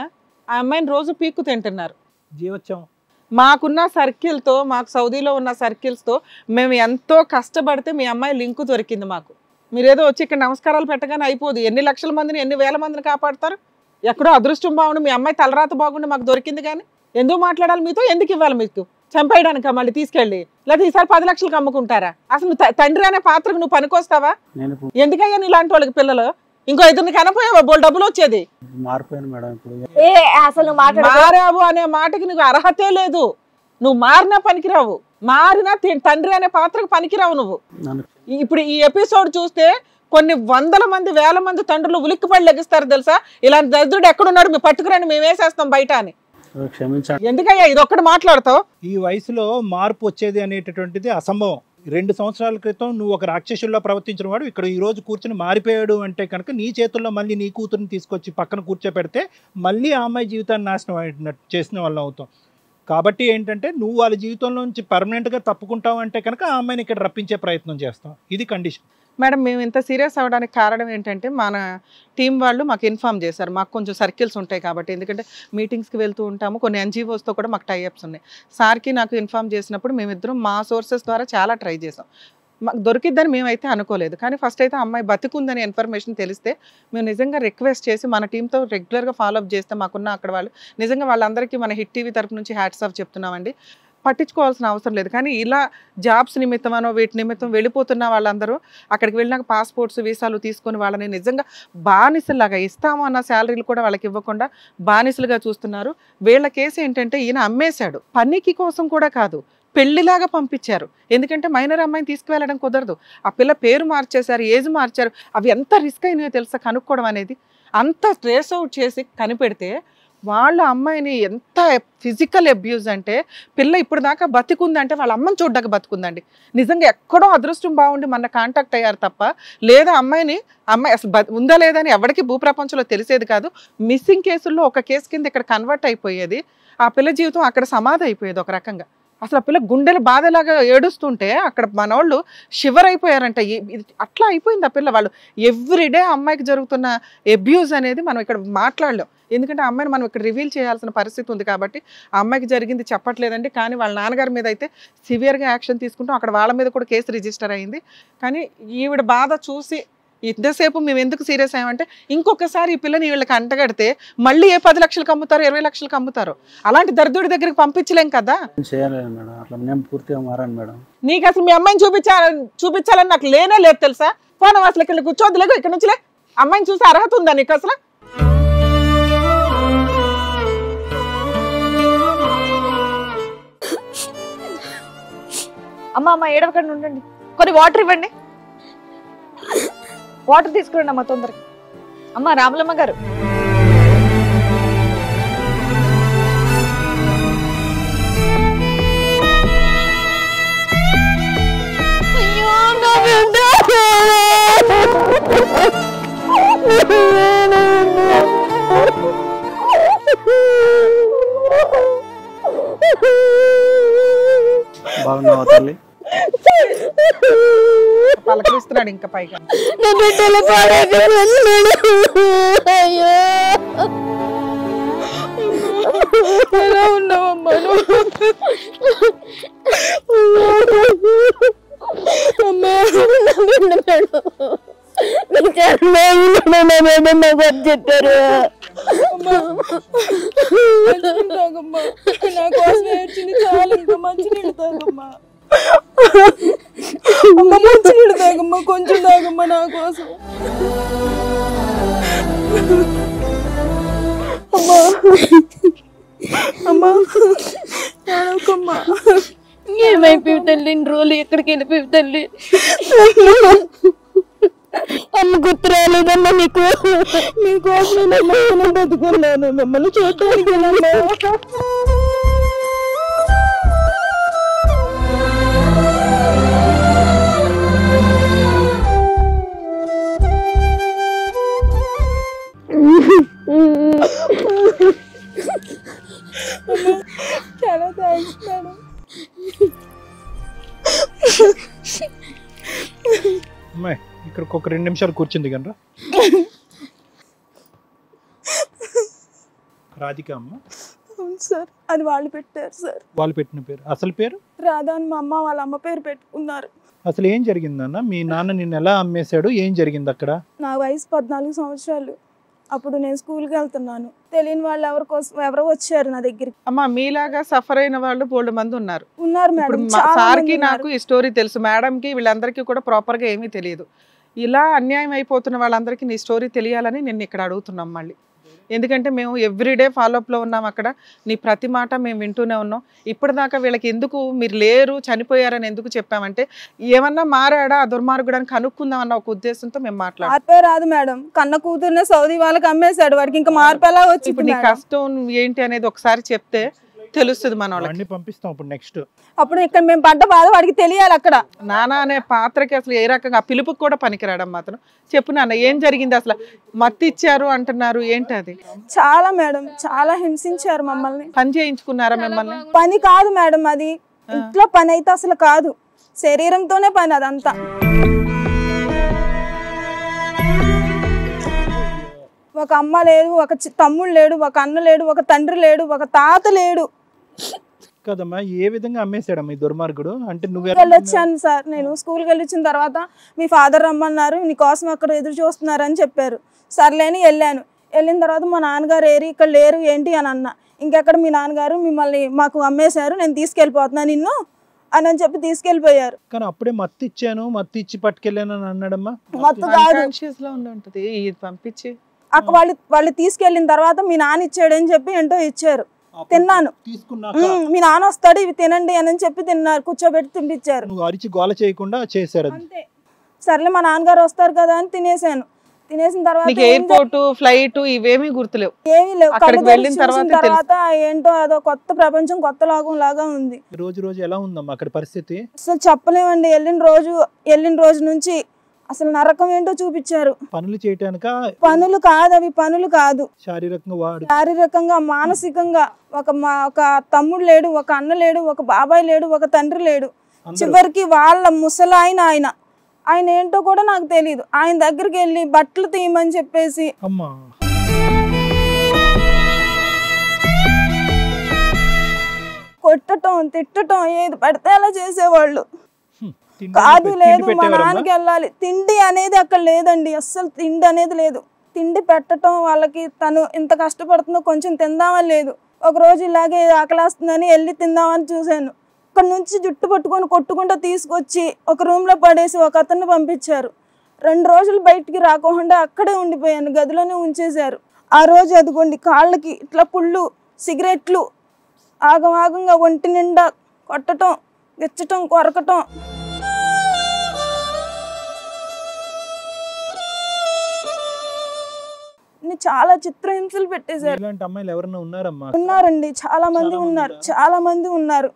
ఆ అమ్మాయిని రోజు పీక్కు తింటున్నారు. జీవోత్సవం. మాకున్న సర్కిల్తో, మాకు సౌదీలో ఉన్న సర్కిల్స్తో మేము ఎంతో కష్టపడితే మీ అమ్మాయి లింకు దొరికింది మాకు. మీరేదో వచ్చి ఇక్కడ నమస్కారాలు పెట్టగానే అయిపోదు. ఎన్ని లక్షల మందిని, ఎన్ని వేల మందిని కాపాడతారు? ఎక్కడో అదృష్టం బాగుండి మీ అమ్మాయి తలరాత బాగుండి మాకు దొరికింది. కానీ ఎందుకు మాట్లాడాలి మీతో? ఎందుకు ఇవ్వాలి మీకు? చంపేయడానిక మళ్ళీ తీసుకెళ్ళి? లేదా ఈసారి 10 లక్షలకు అమ్ముకుంటారా? అసలు తండ్రి అనే పాత్రకు నువ్వు పనికొస్తావా? ఎందుకయ్యా ఇలాంటి వాళ్ళకి పిల్లలు? ఇంకో ఇద్దరిని కనపోయావా బోల్ డబ్బులు వచ్చేది? మారిపోయాను మేడం ఇప్పుడు. అసలు మారావు అనే మాటకి నీకు అర్హతే లేదు. నువ్వు మారినా పనికిరావు, మారినా తండ్రి అనే పాత్రకు పనికిరావు నువ్వు. ఇప్పుడు ఈ ఎపిసోడ్ చూస్తే కొన్ని 100 మంది 1000 మంది తండ్రులు ఉలిక్కిపడి లెగిస్తారు తెలుసా? ఇలాంటి దరిద్రుడు ఎక్కడున్నాడు, మేము పట్టుకురండి, మేము వేసేస్తాం బయట అని. క్షమించండి. ఎందుకయ్యా ఇది ఒక్కటి మాట్లాడతావు? ఈ వయసులో మార్పు వచ్చేది అనేటటువంటిది అసంభవం. 2 సంవత్సరాల క్రితం నువ్వు ఒక రాక్షసుల్లో ప్రవర్తించిన వాడు ఇక్కడ ఈ రోజు కూర్చొని మారిపోయాడు అంటే కనుక నీ చేతుల్లో మళ్ళీ నీ కూతురుని తీసుకొచ్చి పక్కన కూర్చోపెడితే మళ్ళీ ఆ అమ్మాయి జీవితాన్ని నాశనం చేసిన వాళ్ళం అవుతాం. కాబట్టి ఏంటంటే నువ్వు వాళ్ళ జీవితంలో నుంచి పర్మనెంట్గా తప్పుకుంటావు అంటే కనుక ఆ అమ్మాయిని ఇక్కడ రప్పించే ప్రయత్నం చేస్తాం. ఇది కండిషన్. మేడం మేము ఇంత సీరియస్ అవ్వడానికి కారణం ఏంటంటే మన టీం వాళ్ళు మాకు ఇన్ఫామ్ చేశారు. మాకు కొంచెం సర్కిల్స్ ఉంటాయి కాబట్టి, ఎందుకంటే మీటింగ్స్కి వెళ్తూ ఉంటాము, కొన్ని NGOsతో కూడా మాకు టైఅప్స్ ఉన్నాయి. సార్కి నాకు ఇన్ఫామ్ చేసినప్పుడు మేమిద్దరం మా సోర్సెస్ ద్వారా చాలా ట్రై చేసాం. మాకు దొరికిద్దని మేమైతే అనుకోలేదు. కానీ ఫస్ట్ అయితే అమ్మాయి బతికుందని ఇన్ఫర్మేషన్ తెలిస్తే మేము నిజంగా రిక్వెస్ట్ చేసి మన టీంతో రెగ్యులర్గా ఫాలోఅప్ చేస్తే మాకున్న అక్కడ వాళ్ళు నిజంగా వాళ్ళందరికీ మన హిట్ టీవీ తరపు నుంచి హ్యాట్స్ ఆఫ్ చెప్తున్నామండి. పట్టించుకోవాల్సిన అవసరం లేదు. కానీ ఇలా జాబ్స్ నిమిత్తమనో వీటి నిమిత్తం వెళ్ళిపోతున్న వాళ్ళందరూ అక్కడికి వెళ్ళినాక పాస్పోర్ట్స్ వీసాలు తీసుకొని వాళ్ళని నిజంగా బానిసలాగా ఇస్తాము అన్న శాలరీలు కూడా వాళ్ళకి ఇవ్వకుండా బానిసలుగా చూస్తున్నారు. వీళ్ళ కేసు ఏంటంటే ఈయన అమ్మేశాడు, పనికి కోసం కూడా కాదు, పెళ్లిలాగా పంపించారు. ఎందుకంటే మైనర్ అమ్మాయిని తీసుకువెళ్ళడం కుదరదు. ఆ పిల్ల పేరు మార్చేశారు, ఏజ్ మార్చారు. అవి ఎంత రిస్క్ అయినాయో తెలుసా కనుక్కోవడం అనేది. అంత ట్రేస్ అవుట్ చేసి కనిపెడితే వాళ్ళ అమ్మాయిని ఎంత ఫిజికల్ అబ్యూజ్ అంటే, పిల్ల ఇప్పుడు దాకా బతికుందంటే వాళ్ళ అమ్మని చూడ్డానికి బతుకుందండి. నిజంగా ఎక్కడో అదృష్టం బాగుండి మన కాంటాక్ట్ అయ్యారు తప్ప, లేదా అమ్మాయి అసలు ఉందా లేదా అని ఎవరికి భూప్రపంచంలో తెలిసేది కాదు. మిస్సింగ్ కేసుల్లో ఒక కేసు కింద ఇక్కడ కన్వర్ట్ అయిపోయేది. ఆ పిల్ల జీవితం అక్కడ సమాధి అయిపోయేది ఒక రకంగా. అసలు ఆ పిల్ల గుండెలు బాధలాగా ఏడుస్తుంటే అక్కడ మనోళ్ళు షివర్ అయిపోయారంట. అట్లా అయిపోయింది ఆ పిల్ల. వాళ్ళు ఎవ్రీడే అమ్మాయికి జరుగుతున్న అబ్యూజ్ అనేది మనం ఇక్కడ మాట్లాడలేం, ఎందుకంటే ఆ అమ్మాయిని మనం ఇక్కడ రివీల్ చేయాల్సిన పరిస్థితి ఉంది కాబట్టి ఆ అమ్మాయికి జరిగింది చెప్పట్లేదండి. కానీ వాళ్ళ నాన్నగారి మీద అయితే సివియర్గా యాక్షన్ తీసుకుంటాం, అక్కడ వాళ్ళ మీద కూడా కేసు రిజిస్టర్ అయింది. కానీ ఈవిడ బాధ చూసి ఇంతసేపు మేము ఎందుకు సీరియస్ అయ్యామంటే ఇంకొకసారి ఈ పిల్లని వీళ్ళకి అంటగడితే మళ్ళీ ఏ 10 లక్షలకు అమ్ముతారో 20 లక్షలకు అమ్ముతారో, అలాంటి దరిద్రుడి దగ్గరికి పంపించలేం కదా. చేయలేదు మేడం, అట్లా నేను పూర్తిగా మారాను మేడం. నీకు అసలు మీ అమ్మాయిని చూపించాలని నాకు లేనే లేదు తెలుసా. పోనీ అసలు ఇక్కడ కూర్చోద్దులేక ఇక్కడ నుంచిలే. అమ్మాయిని చూసే అర్హత ఉందా నీకు అసలు? అమ్మ ఏడవకండి, ఉండండి, కొన్ని వాటర్ ఇవ్వండి. వాటర్ తీసుకురండి అమ్మ తొందరగా. అమ్మ రాములమ్మ గారు, బాగున్నావా తల్లి? పలకరిస్తున్నాడు ఇంకా పైగా. ఎలా ఉన్నావమ్మా నువ్వు? చెప్పారు నా కోసం ఏడ్చింది చాలు, ఇంకా మంచి నీళ్ళు తాగమ్మా. మంచి నీళ్ళు తాగమ్మా, కొంచెం తాగమ్మా నా కోసం. అమ్మా అమ్మా అమ్మా, ఏమైపోయి తల్లి? ఇన్ని రోజులు ఎక్కడికి వెళ్ళిపోయి తల్లి? అమ్మ గుర్తు రాలేదమ్మా నీకు? మీకోసం బతుకున్నాను, మిమ్మల్ని చూడటానికి. చాలా థ్యాంక్స్ మేడం. అమ్మాయి ఇక్కడికి ఒక 2 నిమిషాలు కూర్చుంది కనరా. రాధిక అమ్మ? అవును సార్, అది వాళ్ళు పెట్టారు సార్. వాళ్ళు పెట్టిన పేరు, అసలు పేరు రాధా అని మా అమ్మ వాళ్ళ అమ్మ పేరు పెట్టుకున్నారు. అసలు ఏం జరిగిందన్న? మీ నాన్న నిన్ను ఎలా అమ్మేశాడు? ఏం జరిగింది అక్కడ? నా వయసు 14 సంవత్సరాలు. అప్పుడు నేను స్కూల్కి వెళ్తున్నాను. తెలియని వాళ్ళు ఎవరో వచ్చారు నా దగ్గరికి. అమ్మ మీలాగా సఫర్ అయిన వాళ్ళు 4 మంది ఉన్నారు మేడం. సార్కి నాకు ఈ స్టోరీ తెలుసు, మేడంకి వీళ్ళందరికీ కూడా ప్రాపర్గా ఏమీ తెలియదు. ఇలా అన్యాయం అయిపోతున్న వాళ్ళందరికీ నీ స్టోరీ తెలియాలని నిన్ను ఇక్కడ అడుగుతున్నాం మళ్ళీ. ఎందుకంటే మేము ఎవ్రీడే ఫాలోఅప్లో ఉన్నాం, అక్కడ నీ ప్రతి మాట మేము వింటూనే ఉన్నాం. ఇప్పటిదాకా వీళ్ళకి ఎందుకు మీరు లేరు చనిపోయారని ఎందుకు చెప్పామంటే ఏమన్నా మారాడా ఆ దుర్మార్గుడు అని కనుక్కుందాం అన్న ఒక ఉద్దేశంతో మేము మాట్లాడాం. మార్పే రాదు మేడం, కన్న కూతుర్నే సౌదీ వాళ్ళకి అమ్మేశాడు, వాడికి ఇంకా మార్పు ఎలా వచ్చి. ఇప్పుడు నీ కష్టం ఏంటి అనేది ఒకసారి చెప్తే తెలుస్తుంది మన వాళ్ళకి. పంపిస్తాం ఇప్పుడు నెక్స్ట్. అప్పుడు ఇక్కడ మేము పడ్డ బాధ వాడికి తెలియాలి. అక్కడ నాన్న అనే పాత్రకి అసలు ఏ రకంగా ఆ పిలుపుకి కూడా పనికిరాడమ్మా అతను. చెప్పు నాన్న ఏం జరిగింది? అసలు మత్తి ఇచ్చారు అంటున్నారు, ఏంటి అది? చాలా మేడం, చాలా హింసించారు మమ్మల్ని. పని చేయించుకున్నారా మిమ్మల్ని? పని కాదు మేడం, అది ఇంట్లో పని అయితే అసలు కాదు, శరీరంతోనే పని అదంతా. ఒక అమ్మ లేదు, ఒక తమ్ముడు లేడు, ఒక అన్న లేడు, ఒక తండ్రి లేడు, ఒక తాత లేడు. కదమ్మా, ఏ విధంగా అమ్మేశాడమ్మా ఈ దుర్మార్గుడు? అంటే నువ్వు వెళ్ళొచ్చాను సార్, నేను స్కూల్కి వెళ్ళొచ్చిన తర్వాత మీ ఫాదర్ రమ్మన్నారు, నీ కోసం అక్కడ ఎదురు చూస్తున్నారని చెప్పారు. సర్లేని వెళ్ళాను. వెళ్ళిన తర్వాత మా నాన్నగారు ఇక్కడ లేరు ఏంటి అని అన్న. ఇంకెక్కడ మీ నాన్నగారు మిమ్మల్ని మాకు అమ్మేశారు, నేను తీసుకెళ్ళిపోతున్నా నిన్ను అని చెప్పి తీసుకెళ్ళిపోయారు. కానీ అప్పుడే మత్తి ఇచ్చాను, మత్తి ఇచ్చి పట్టుకెళ్ళాను అని అన్నాడమ్మా. మత్తు కాదు, పంపించి వాళ్ళు తీసుకెళ్ళిన తర్వాత మీ నాన్న ఇచ్చాడని చెప్పి ఏంటో ఇచ్చారు. తిన్నాను. మీ నాన్న వస్తాడు ఇవి తినండి అని చెప్పి తిన్నారు, కూర్చోబెట్టి తినిపించారు. నువ్వు అరిచి గోల చేయకుండా చేశారు. అంతే. సర్లే మా నాన్నగారు వస్తారు కదా అని తినేసాను. తినేసిన తర్వాత ఎయిర్పోర్ట్ ఫ్లైట్ ఇవేమీ గుర్తులేవు, ఏమీ లేవు. తర్వాత ఏంటో అదో కొత్త ప్రపంచం, కొత్త లోకం లాగా ఉంది. రోజు రోజు ఎలా ఉందమ్మా అక్కడ పరిస్థితి? అసలు చెప్పలేమండి. వెళ్ళిన రోజు నుంచి అసలు నరకం ఏంటో చూపించారు. పనులు చేయటానిక పనులు కాదు, అవి పనులు కాదు, శారీరకంగా వాడు శారీరకంగా మానసికంగా. ఒక తమ్ముడు లేడు, ఒక అన్న లేడు, ఒక బాబాయ్ లేడు, ఒక తండ్రి లేడు. చివరికి వాళ్ళ ముసలాయన ఆయన ఏంటో కూడా నాకు తెలియదు. ఆయన దగ్గరికి వెళ్ళి బట్టలు తీయమని చెప్పేసి అమ్మా కొట్టటం తిట్టటం ఏది పడితే అలా చేసేవాళ్ళు. కాదు లేదు మా నాన్నకి వెళ్ళాలి, తిండి అనేది అక్కడ లేదండి, అస్సలు తిండి అనేది లేదు. తిండి పెట్టడం వాళ్ళకి, తను ఇంత కష్టపడుతుందో కొంచెం తిందామని లేదు. ఒక రోజు ఇలాగే ఆకలేస్తుందని వెళ్ళి తిందామని చూశాను. అక్కడ నుంచి జుట్టు పట్టుకొని కొట్టుకుంటూ తీసుకొచ్చి ఒక రూమ్లో పడేసి ఒక అతన్ని పంపించారు. 2 రోజులు బయటికి రాకుండా అక్కడే ఉండిపోయాను, గదిలోనే ఉంచేశారు. ఆ రోజు అదిగోండి కాళ్ళకి ఇట్లా పుళ్ళు, సిగరెట్లు, ఆగంగా ఒంటి నిండా కొట్టడం, గిచ్చటం, కొరకటం. చాలా చిత్రహింసలు పెట్టేశారు. ఇలాంటి అమ్మాయిలు ఎవరైనా ఉన్నారమ్మా? ఉన్నారండి, చాలా మంది ఉన్నారు.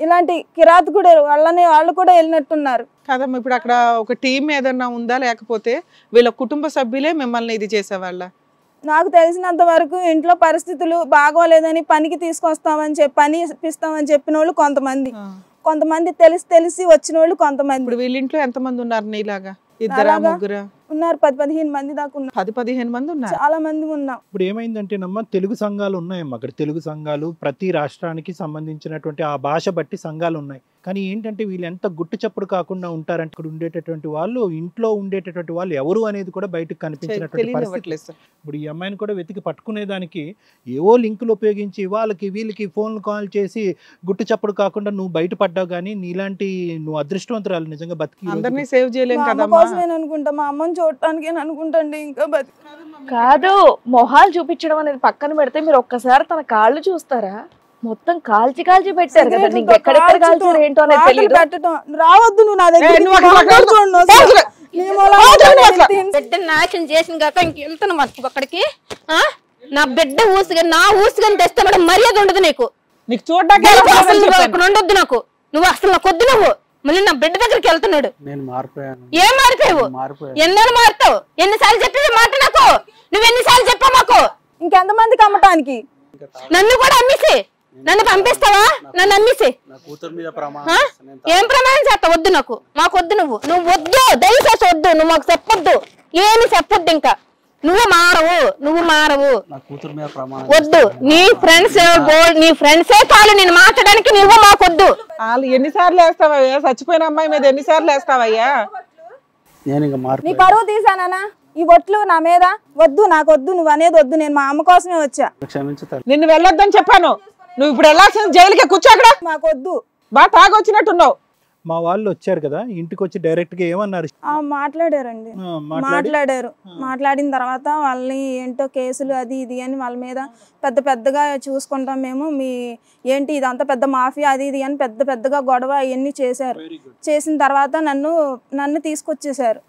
ఇలాంటి కిరాతకుడు వాళ్ళు కూడా వెళ్ళినట్టున్నారు కదమ్మా. ఇప్పుడు అక్కడ ఒక టీం ఏదన్నా ఉందా, లేకపోతే వీళ్ళ కుటుంబ సభ్యులే మిమ్మల్ని ఇది చేసేవాళ్ళ? నాకు తెలిసినంత వరకు ఇంట్లో పరిస్థితులు బాగోలేదని పనికి తీసుకొస్తామని చెప్పి, పని ఇప్పిస్తామని చెప్పిన వాళ్ళు కొంతమంది తెలిసి వచ్చిన వాళ్ళు కొంతమంది. ఇప్పుడు వీళ్ళ ఇంట్లో ఎంతమంది ఉన్నారు నీలాగా? 2 3 ఉన్నారు, 10-15 మంది దాకా ఉన్నారు. 10-15 మంది ఉన్నారు, చాలా మంది ఉన్నాం. ఇప్పుడు ఏమైందంటేనమ్మా, తెలుగు సంఘాలు ఉన్నాయమ్మా అక్కడ. తెలుగు సంఘాలు ప్రతి రాష్ట్రానికి సంబంధించినటువంటి ఆ భాష బట్టి సంఘాలు ఉన్నాయి. కానీ ఏంటంటే వీళ్ళు ఎంత గుట్టు చప్పుడు కాకుండా ఉంటారంటే, ఇక్కడ ఉండేటటువంటి వాళ్ళు, ఇంట్లో ఉండేటటువంటి వాళ్ళు ఎవరు అనేది కూడా బయటకు కనిపించినటువంటి పరిస్థితి. ఇప్పుడు ఈ అమ్మాయిని కూడా వెతికి పట్టుకునేదానికి ఏవో లింకులు ఉపయోగించి వాళ్ళకి వీళ్ళకి ఫోన్లు కాల్ చేసి గుట్టు చప్పుడు కాకుండా నువ్వు బయటపడ్డావు. కానీ నీలాంటి నువ్వు అదృష్టవంతురాలు నిజంగా. బతికి అందరినీ సేవ్ చేయలేం కదా అనుకుంటా, మా అమ్మని చూడటానికి అనుకుంటండి. ఇంకా కాదు, మొహాలు చూపించడం అనేది పక్కన పెడితే మీరు ఒక్కసారి తన కాళ్ళు చూస్తారా? మొత్తం కాల్చి పెట్టారు కదా, నీకు ఎక్కడెక్కడ కాల్చారు ఏంటో అనేది తెలియదు. రావద్దు నువ్వు నా దగ్గర, బిడ్డ నాశనం చేసిన కాక ఇంకెళ్తాను అక్కడికి. నా బిడ్డ నా ఊసుగాని తెస్తే మేడం మర్యాద ఉండదు నీకు. ఉండొద్దు నాకు, నువ్వు అసలు నాకు వద్దు. నువ్వు మళ్ళీ నా బిడ్డ దగ్గరికి వెళ్తున్నాడు. ఏం మారిపోయావు? ఎన్నో మారుతావు? ఎన్నిసార్లు చెప్పేది మాట నాకు? నువ్వు ఎన్నిసార్లు చెప్పావు మాకు? ఇంకెంతమందికి అమ్మటానికి? నన్ను కూడా అమ్మేసి నన్ను పంపిస్తావా? నన్ను అమ్మేసి ఏం ప్రమాణం చేస్తా? వద్దు నాకు, మాకు వద్దు. నువ్వు వద్దు, దయచేసి వద్దు. నువ్వు మాకు చెప్పొద్దు, ఏమి చెప్పొద్దు. ఇంకా నువ్వు మారవు. వద్దు. నీ ఫ్రెండ్సే చాలు నేను మాట్లాడడానికి. నువ్వు మాకొద్దు. వాళ్ళు ఎన్నిసార్లు వేస్తావయ్యా? చచ్చిపోయిన అమ్మాయి మీద ఎన్నిసార్లు వేస్తావయ్యా? నీ పరువు తీసానా? ఈ ఒట్లు నా మీద వద్దు, నాకు వద్దు, నువ్వు అనేది వద్దు. నేను మా అమ్మ కోసమే వచ్చా. నిన్ను వెళ్ళొద్దని చెప్పాను. నువ్వు ఇప్పుడు వెళ్ళాల్సిన జైలుకే కూర్చో. అక్కడ మాకు వద్దు. బాగా తాగొచ్చినట్టున్నావు. మా వాళ్ళు వచ్చారు కదా, ఇంటికి వచ్చి డైరెక్ట్ గా ఏమన్నారు? మాట్లాడారండి. మాట్లాడిన తర్వాత వాళ్ళని ఏంటో కేసులు అది ఇది అని వాళ్ళ మీద పెద్దగా చూసుకుంటాం మేము, మీ ఏంటి ఇదంతా పెద్ద మాఫియా అది ఇది అని పెద్దగా గొడవ అవన్నీ చేశారు. చేసిన తర్వాత నన్ను తీసుకొచ్చేసారు.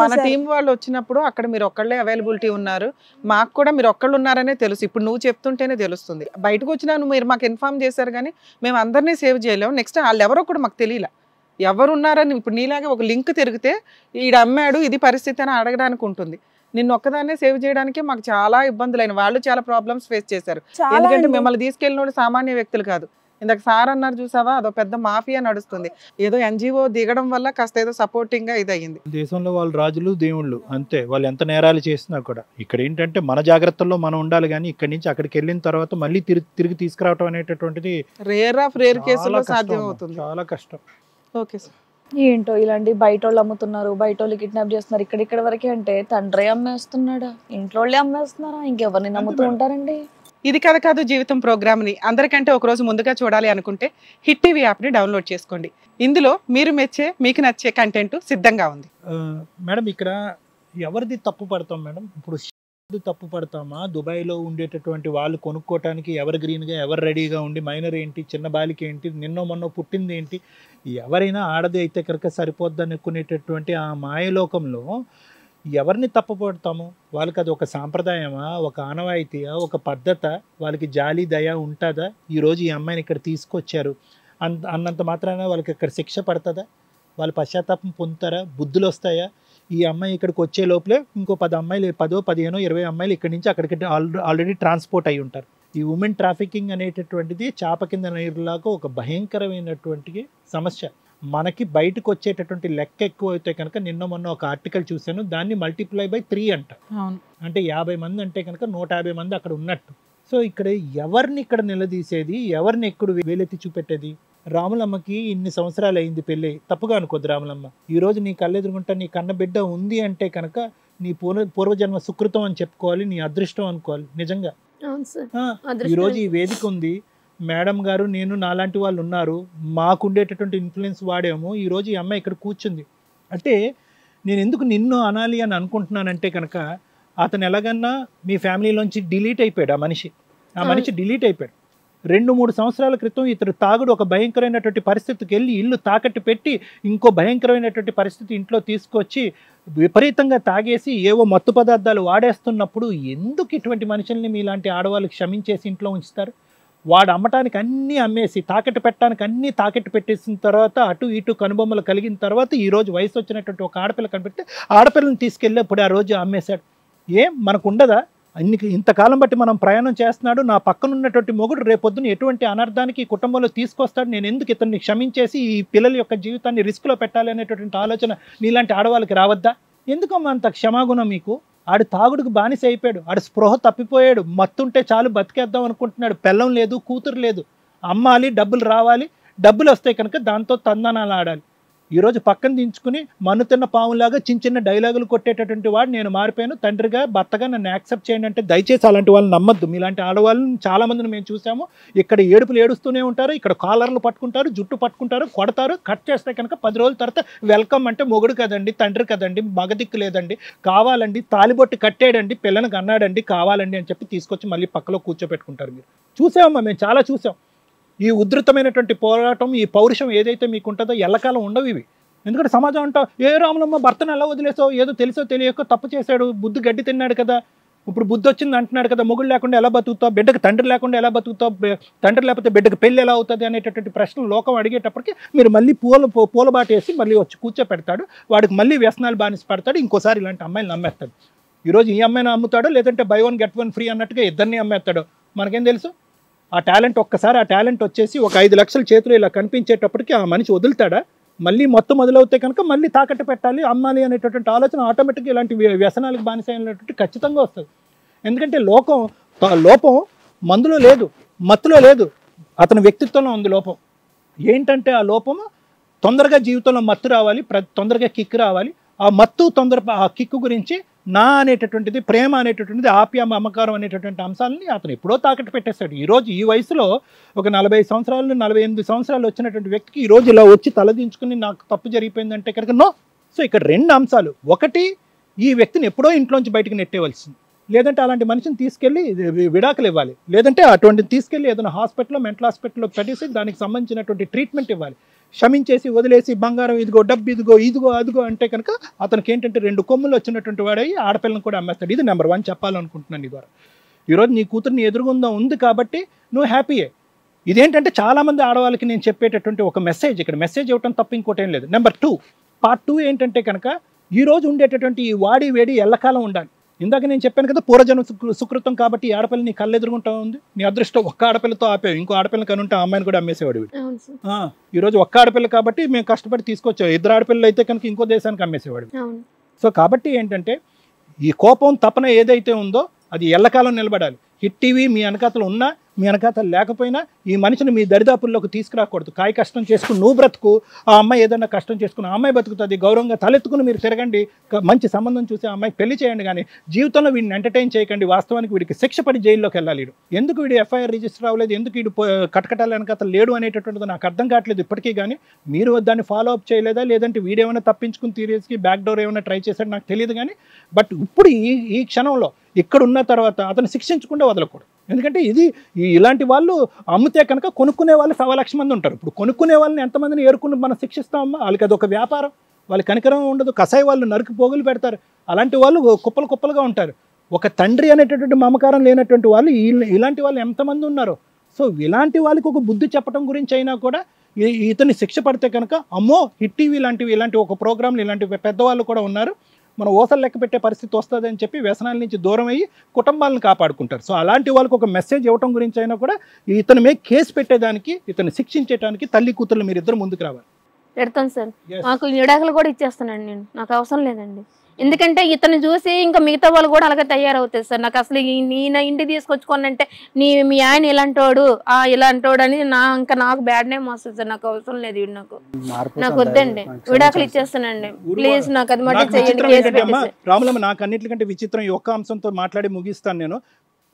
మన టీం వాళ్ళు వచ్చినప్పుడు అక్కడ మీరు ఒక్కళ్ళే అవైలబిలిటీ ఉన్నారు, మాకు కూడా మీరు ఒక్కళ్ళు ఉన్నారనే తెలుసు. ఇప్పుడు నువ్వు చెప్తుంటేనే తెలుస్తుంది. బయటకు వచ్చినా మీరు మాకు ఇన్ఫార్మ్ చేశారు, కానీ మేము అందరినీ సేవ్ చేయలేము. నెక్స్ట్ వాళ్ళు ఎవరో కూడా మాకు తెలియలే, ఎవరున్నారని. ఇప్పుడు నీలాగే ఒక లింక్ తిరిగితే ఈడ అమ్మాడు ఇది పరిస్థితి అని అడగడానికి ఉంటుంది. నిన్ను ఒక్కదాన్నే సేవ్ చేయడానికి మాకు చాలా ఇబ్బందులైన వాళ్ళు చాలా ప్రాబ్లమ్స్ ఫేస్ చేశారు. ఎందుకంటే మిమ్మల్ని తీసుకెళ్ళిన వాళ్ళు సామాన్య వ్యక్తులు కాదు. ఇందాక సార్ అన్నారు చూసావా, అదో పెద్ద మాఫియా నడుస్తుంది. ఏదో ఎన్జిఓ దిగడం వల్ల కాస్త ఏదో సపోర్టింగ్ గా ఇది అయ్యింది. దేశంలో వాళ్ళు రాజులు దేవుళ్ళు అంతే, వాళ్ళు ఎంత నేరాలు చేసినా కూడా. ఇక్కడ ఏంటంటే మన జాగ్రత్తల్లో మనం ఉండాలి, కానీ ఇక్కడి నుంచి అక్కడికి వెళ్ళిన తర్వాత మళ్ళీ తిరిగి తీసుకురావడం అనేటటువంటిది రేర్ కేసులో సాధ్యం అవుతుంది. చాలా కష్టం. Okay sir. ఏంటో ఇలాంటి బయట వాళ్ళు అమ్ముతున్నారు, బయట వాళ్ళు కిడ్నాప్ చేస్తున్నారు. ఇక్కడ వరకే అంటే తండ్రి అమ్మేస్తున్నాడా, ఇంట్లో వాళ్ళే అమ్మేస్తున్నారా, ఇంకెవరిని నమ్ముతూ ఉంటారండి? ఇది కథ కాదు జీవితం ప్రోగ్రామ్ని అందరికంటే ఒకరోజు ముందుగా చూడాలి అనుకుంటే హిట్ టీవీ యాప్ని డౌన్లోడ్ చేసుకోండి. ఇందులో మీరు మెచ్చే మీకు నచ్చే కంటెంట్ సిద్ధంగా ఉంది. మేడం ఇక్కడ ఎవరిది తప్పు పడతాం మేడం? ఇప్పుడు తప్పు పడతామా? దుబాయ్లో ఉండేటటువంటి వాళ్ళు కొనుక్కోవటానికి ఎవర్ గ్రీన్గా ఎవరు రెడీగా ఉండి, మైనర్ ఏంటి, చిన్న బాలిక ఏంటి, మొన్న పుట్టింది ఏంటి, ఎవరైనా ఆడది అయితే కనుక సరిపోద్ది అనుకునేటటువంటి ఆ మాయలోకంలో ఎవరిని తప్పుపడతాము? వాళ్ళకి అది ఒక సాంప్రదాయమా, ఒక ఆనవాయితీయా, ఒక పద్ధత? వాళ్ళకి జాలి దయ ఉంటుందా? ఈరోజు ఈ అమ్మాయిని ఇక్కడ తీసుకొచ్చారు అన్నంత మాత్రాన వాళ్ళకి ఇక్కడ శిక్ష పడుతుందా? వాళ్ళు పశ్చాత్తాపం పొందుతారా? బుద్ధులు వస్తాయా? ఈ అమ్మాయి ఇక్కడికి వచ్చే లోపలే ఇంకో 10 అమ్మాయిలు 10, 15, 20 అమ్మాయిలు ఇక్కడి నుంచి అక్కడికి ఆల్రెడీ ట్రాన్స్పోర్ట్ అయి ఉంటారు. ఈ ఉమెన్ ట్రాఫికింగ్ అనేటటువంటిది చాప కింద నీరులాగా ఒక భయంకరమైనటువంటి సమస్య. మనకి బయటకు వచ్చేటటువంటి లెక్క ఎక్కువ అయితే కనుక మొన్న ఒక ఆర్టికల్ చూశాను, దాన్ని మల్టిప్లై బై 3 అంట. అంటే 50 మంది అంటే కనుక 150 మంది అక్కడ ఉన్నట్టు. సో ఇక్కడ ఎవరిని ఇక్కడ నిలదీసేది, ఎవరిని ఎక్కడ వేలెత్తి చూపెట్టేది? రాములమ్మకి ఇన్ని సంవత్సరాలు అయింది పెళ్ళి, తప్పుగా అనుకోద్దు రాములమ్మ. ఈ రోజు నీ కళ్ళెదురుగుంటా నీ కన్న బిడ్డ ఉంది అంటే కనుక నీ పూర్వజన్మ సుకృతం అని చెప్పుకోవాలి, నీ అదృష్టం అనుకోవాలి నిజంగా. ఈ రోజు ఈ వేదిక ఉంది, మేడం గారు నేను నాలాంటి వాళ్ళు ఉన్నారు, మాకుండేటటువంటి ఇన్ఫ్లుయెన్స్ వాడేమో ఈ రోజు ఈ అమ్మాయి ఇక్కడ కూర్చుంది. అంటే నేను ఎందుకు నిన్ను అనాలి అని అనుకుంటున్నానంటే కనుక అతను ఎలాగన్నా మీ ఫ్యామిలీలోంచి డిలీట్ అయిపోయాడు. ఆ మనిషి డిలీట్ అయిపోయాడు. 2-3 సంవత్సరాల క్రితం ఇతడు తాగుడు ఒక భయంకరమైనటువంటి పరిస్థితికి వెళ్ళి ఇల్లు తాకట్టు పెట్టి ఇంకో భయంకరమైనటువంటి పరిస్థితి ఇంట్లో తీసుకొచ్చి విపరీతంగా తాగేసి ఏవో మత్తు పదార్థాలు వాడేస్తున్నప్పుడు ఎందుకు ఇటువంటి మనుషుల్ని మీలాంటి ఆడవాళ్ళు క్షమించేసి ఇంట్లో ఉంచుతారు? వాడు అమ్మటానికి అన్నీ అమ్మేసి తాకట్టు పెట్టడానికి అన్నీ తాకట్టు పెట్టేసిన తర్వాత అటు ఇటు కనుబొమ్మలు కలిగిన తర్వాత ఈ రోజు వయసు వచ్చినటువంటి ఒక ఆడపిల్ల కనిపెట్టి ఆడపిల్లని తీసుకెళ్ళేప్పుడు ఆ రోజు అమ్మేశాడు. మనకు ఉండదా? ఇంతకాలం బట్టి మనం ప్రయాణం చేస్తున్నాడు, నా పక్కన ఉన్నటువంటి మొగుడు రేపొద్దున ఎటువంటి అనర్థానికి ఈ కుటుంబంలో తీసుకొస్తాడు, నేను ఎందుకు ఇతన్ని క్షమించేసి ఈ పిల్లల యొక్క జీవితాన్ని రిస్క్లో పెట్టాలి అనేటువంటి ఆలోచన నీలాంటి ఆడవాళ్ళకి రావద్దా? ఎందుకమ్మా అంత క్షమాగుణం మీకు? ఆడు తాగుడుకు బానిస అయిపోయాడు, ఆడు స్పృహ తప్పిపోయాడు, మత్తుంటే చాలు బతికేద్దాం అనుకుంటున్నాడు, పెళ్ళం లేదు, కూతురు లేదు, అమ్మాలి, డబ్బులు రావాలి, డబ్బులు వస్తాయి కనుక దాంతో తందనాలు ఆడాలి. ఈరోజు పక్కన దించుకుని మన్నుతిన్న పాములాగా చిన్న డైలాగులు కొట్టేటటువంటి వాడు నేను మారిపోయాను, తండ్రిగా భర్తగా నన్ను యాక్సెప్ట్ చేయండి అంటే దయచేసి అలాంటి వాళ్ళని నమ్మద్దు. మీలాంటి ఆడవాళ్ళని చాలా మందిని మేము చూసాము. ఇక్కడ ఏడుపులు ఏడుస్తూనే ఉంటారు, ఇక్కడ కాలర్లు పట్టుకుంటారు, జుట్టు పట్టుకుంటారు, కొడతారు, కట్ చేస్తే కనుక 10 రోజుల తర్వాత వెల్కమ్ అంటే మొగుడు కదండి, తండ్రి కదండి, మగదిక్కు లేదండి, కావాలండి, తాలిబొట్టు కట్టేయడండి, పిల్లని అన్నాడండి, కావాలండి అని చెప్పి తీసుకొచ్చి మళ్ళీ పక్కలో కూర్చోపెట్టుకుంటారు. మీరు చూసామమ్మా, మేము చాలా చూసాం. ఈ ఉధృతమైనటువంటి పోరాటం, ఈ పౌరుషం ఏదైతే మీకు ఉంటుందో ఎల్లకాలం ఉండవు ఇవి. ఎందుకంటే సమాజం అంటావు, ఏ రాములమ్మ భర్తను ఎలా వదిలేసావు, ఏదో తెలుసో తెలియకో తప్పు చేశాడు, బుద్ధి గడ్డి తిన్నాడు కదా, ఇప్పుడు బుద్ధి వచ్చింది అంటున్నాడు కదా, మొగుడు లేకుండా ఎలా బతుకుతావు, బిడ్డకు తండ్రి లేకుండా ఎలా బతుకుతావు, తండ్రి లేకపోతే బిడ్డకు పెళ్ళి ఎలా అవుతుంది అనేటటువంటి ప్రశ్నలు లోకం అడిగేటప్పటికి మీరు మళ్ళీ పూలబాట వేసి మళ్ళీ వచ్చి కూర్చోపెడతాడు, వాడికి మళ్ళీ వ్యసనాలు బానిస పడతాడు, ఇంకోసారి ఇలాంటి అమ్మాయిలు నమ్మేస్తాడు. ఈరోజు ఈ అమ్మాయిని అమ్ముతాడో లేదంటే buy one get one free అన్నట్టుగా ఇద్దరిని అమ్మేస్తాడో మనకేం తెలుసు? ఆ టాలెంట్ ఒక్కసారి ఆ టాలెంట్ వచ్చేసి ఒక 5 లక్షల చేతులు ఇలా కనిపించేటప్పటికి ఆ మనిషి వదులుతాడా? మళ్ళీ మొత్తం మొదలవుతే కనుక మళ్ళీ తాకట్టు పెట్టాలి, అమ్మాలి అనేటటువంటి ఆలోచన ఆటోమేటిక్గా ఇలాంటి వ్యసనాలకు బానిస అయినటువంటి ఖచ్చితంగా వస్తుంది. ఎందుకంటే లోపం మందులో లేదు, మత్తులో లేదు, అతని వ్యక్తిత్వంలో ఉంది లోపం. ఏంటంటే ఆ లోపము తొందరగా జీవితంలో మత్తు రావాలి, తొందరగా కిక్ రావాలి. ఆ మత్తు ఆ కిక్కు గురించి నా అనేటటువంటిది, ప్రేమ అనేటటువంటిది, ఆప్యామ అమ్మకారం అనేటటువంటి అంశాలని అతను ఎప్పుడో తాకట్టు పెట్టేస్తాడు. ఈరోజు ఈ వయసులో ఒక 45 సంవత్సరాలు 48 సంవత్సరాలు వచ్చినటువంటి వ్యక్తికి ఈరోజు ఇలా వచ్చి తలదించుకుని నాకు తప్పు జరిగిపోయిందంటే కనుక నో. సో ఇక్కడ 2 అంశాలు. ఒకటి, ఈ వ్యక్తిని ఎప్పుడో ఇంట్లోంచి బయటకు నెట్టేవలసింది, లేదంటే అలాంటి మనిషిని తీసుకెళ్ళి విడాకులు ఇవ్వాలి, లేదంటే అటువంటిది తీసుకెళ్ళి ఏదైనా హాస్పిటల్లో, మెంటల్ హాస్పిటల్లో పెట్టేసి దానికి సంబంధించినటువంటి ట్రీట్మెంట్ ఇవ్వాలి. క్షమించేసి వదిలేసి బంగారం ఇదిగో, డబ్బు ఇదిగో అదిగో అంటే కనుక అతనికి ఏంటంటే 2 కొమ్ములు వచ్చినటువంటి వాడై ఆడపిల్లని కూడా అమ్మేస్తాడు. ఇది నెంబర్ 1 చెప్పాలనుకుంటున్నాను ఈ ద్వారా. ఈరోజు నీ కూతురు నీ ఎదురుగుందా ఉంది కాబట్టి నువ్వు హ్యాపీయే. ఇదేంటంటే చాలామంది ఆడవాళ్ళకి నేను చెప్పేటటువంటి ఒక మెసేజ్, ఇక్కడ మెసేజ్ ఇవ్వటం తప్ప ఇంకోటేం లేదు. నెంబర్ 2, పార్ట్ 2 ఏంటంటే కనుక ఈరోజు ఉండేటటువంటి ఈ వాడి వేడి ఎల్లకాలం ఉండాలి. ఇందాక నేను చెప్పాను కదా, పూర్వజన్మ సుకృతం కాబట్టి ఈ ఆడపిల్ల నీ కళ్ళు ఎదురుగుంటా ఉంది, నీ అదృష్టం ఒక్క ఆడపిల్లతో ఆపేవి, ఇంకో ఆడపిల్ల కనుంటే ఆ అమ్మాయిని కూడా అమ్మేసేవాడు. ఈరోజు ఒక్క ఆడపిల్ల కాబట్టి మేము కష్టపడి తీసుకొచ్చాం, 2 ఆడపిల్లలు అయితే కనుక ఇంకో దేశానికి అమ్మేసేవాడు. సో కాబట్టి ఏంటంటే ఈ కోపం, తపన ఏదైతే ఉందో అది ఎల్లకాలం నిలబడాలి. హిట్ టీవీ మీ వెనకాతలు ఉన్నా మీ వెనకాతలు లేకపోయినా ఈ మనిషిని మీ దరిదాపుల్లోకి తీసుకురాకూడదు. కాయ కష్టం చేసుకుని నువ్వు బ్రతుకు, ఆ అమ్మాయి ఏదైనా కష్టం చేసుకుని ఆ అమ్మాయి బతుకుతుంది, గౌరవంగా తలెత్తుకుని మీరు తిరగండి, మంచి సంబంధం చూసి ఆ అమ్మాయికి పెళ్లి చేయండి. కానీ జీవితంలో వీడిని ఎంటర్టైన్ చేయకండి. వాస్తవానికి వీడికి శిక్ష పడి జైల్లోకి వెళ్ళాలి. ఎందుకు వీడు ఎఫ్ఐఆర్ రిజిస్టర్ అవ్వలేదు, ఎందుకు వీడు కటకటాల వెనకాతలు లేడు అనేటటువంటిది నాకు అర్థం కావట్లేదు ఇప్పటికీ. కానీ మీరు దాన్ని ఫాలో అప్ చేయలేదా, లేదంటే వీడేమైనా తప్పించుకుని తీరేసి బ్యాక్ డోర్ ఏమైనా ట్రై చేశాడు నాకు తెలియదు. కానీ బట్ ఇప్పుడు ఈ క్షణంలో ఇక్కడ ఉన్న తర్వాత అతను శిక్షించకుండా వదలకూడదు. ఎందుకంటే ఇలాంటి వాళ్ళు అమ్మితే కనుక కొనుక్కునే వాళ్ళు 1,00,000 మంది ఉంటారు. ఇప్పుడు కొనుక్కునే వాళ్ళని ఎంతమందిని ఏరుకుని మనం శిక్షిస్తామమ్మా? వాళ్ళకి అదొక వ్యాపారం, వాళ్ళకి కనికరం ఉండదు, కసాయి వాళ్ళు నరికి పోగులు పెడతారు. అలాంటి వాళ్ళు కుప్పలుగా ఉంటారు. ఒక తండ్రి అనేటటువంటి మమకారం లేనటువంటి వాళ్ళు ఇలాంటి వాళ్ళు ఎంతమంది ఉన్నారు. సో ఇలాంటి వాళ్ళకి ఒక బుద్ధి చెప్పడం గురించి అయినా కూడా ఇతన్ని శిక్ష పడితే కనుక అమ్మో హిట్ టీవీ ఇలాంటి ఒక ప్రోగ్రాంలు ఇలాంటి పెద్దవాళ్ళు కూడా ఉన్నారు, మనం ఓసలు లెక్క పెట్టే పరిస్థితి వస్తుంది అని చెప్పి వ్యసనాల నుంచి దూరం అయ్యి కుటుంబాలను కాపాడుకుంటారు. సో అలాంటి వాళ్ళకి ఒక మెసేజ్ ఇవ్వటం గురించి అయినా కూడా ఇతని మీద కేసు పెట్టేదానికి, ఇతన్ని శిక్షించడానికి తల్లి కూతుర్లు మీరిద్దరు ముందుకు రావాలి. పెడతాను సార్, మాకు విడాకులు కూడా ఇచ్చేస్తానండి నేను, నాకు అవసరం లేదండి. ఎందుకంటే ఇతను చూసి ఇంకా మిగతా వాళ్ళు కూడా అలాగే తయారవుతాయి సార్. నాకు అసలు ఈయన ఇంటికి తీసుకొచ్చుకోనంటే మీ ఆయన ఇలాంటోడు ఇలాంటోడు అని నాకు బ్యాడ్ నేమ్ వస్తుంది సార్. నాకు అవసరం లేదు వీడు, నాకు వద్దండి, విడాకులు ఇచ్చేస్తానండి ప్లీజ్, నాకు అది మాట చేయండి. రాములమ్మ, నాకు అన్నిటికంటే విచిత్రం ఈ ఒక్క అంశంతో మాట్లాడి ముగిస్తాను నేను.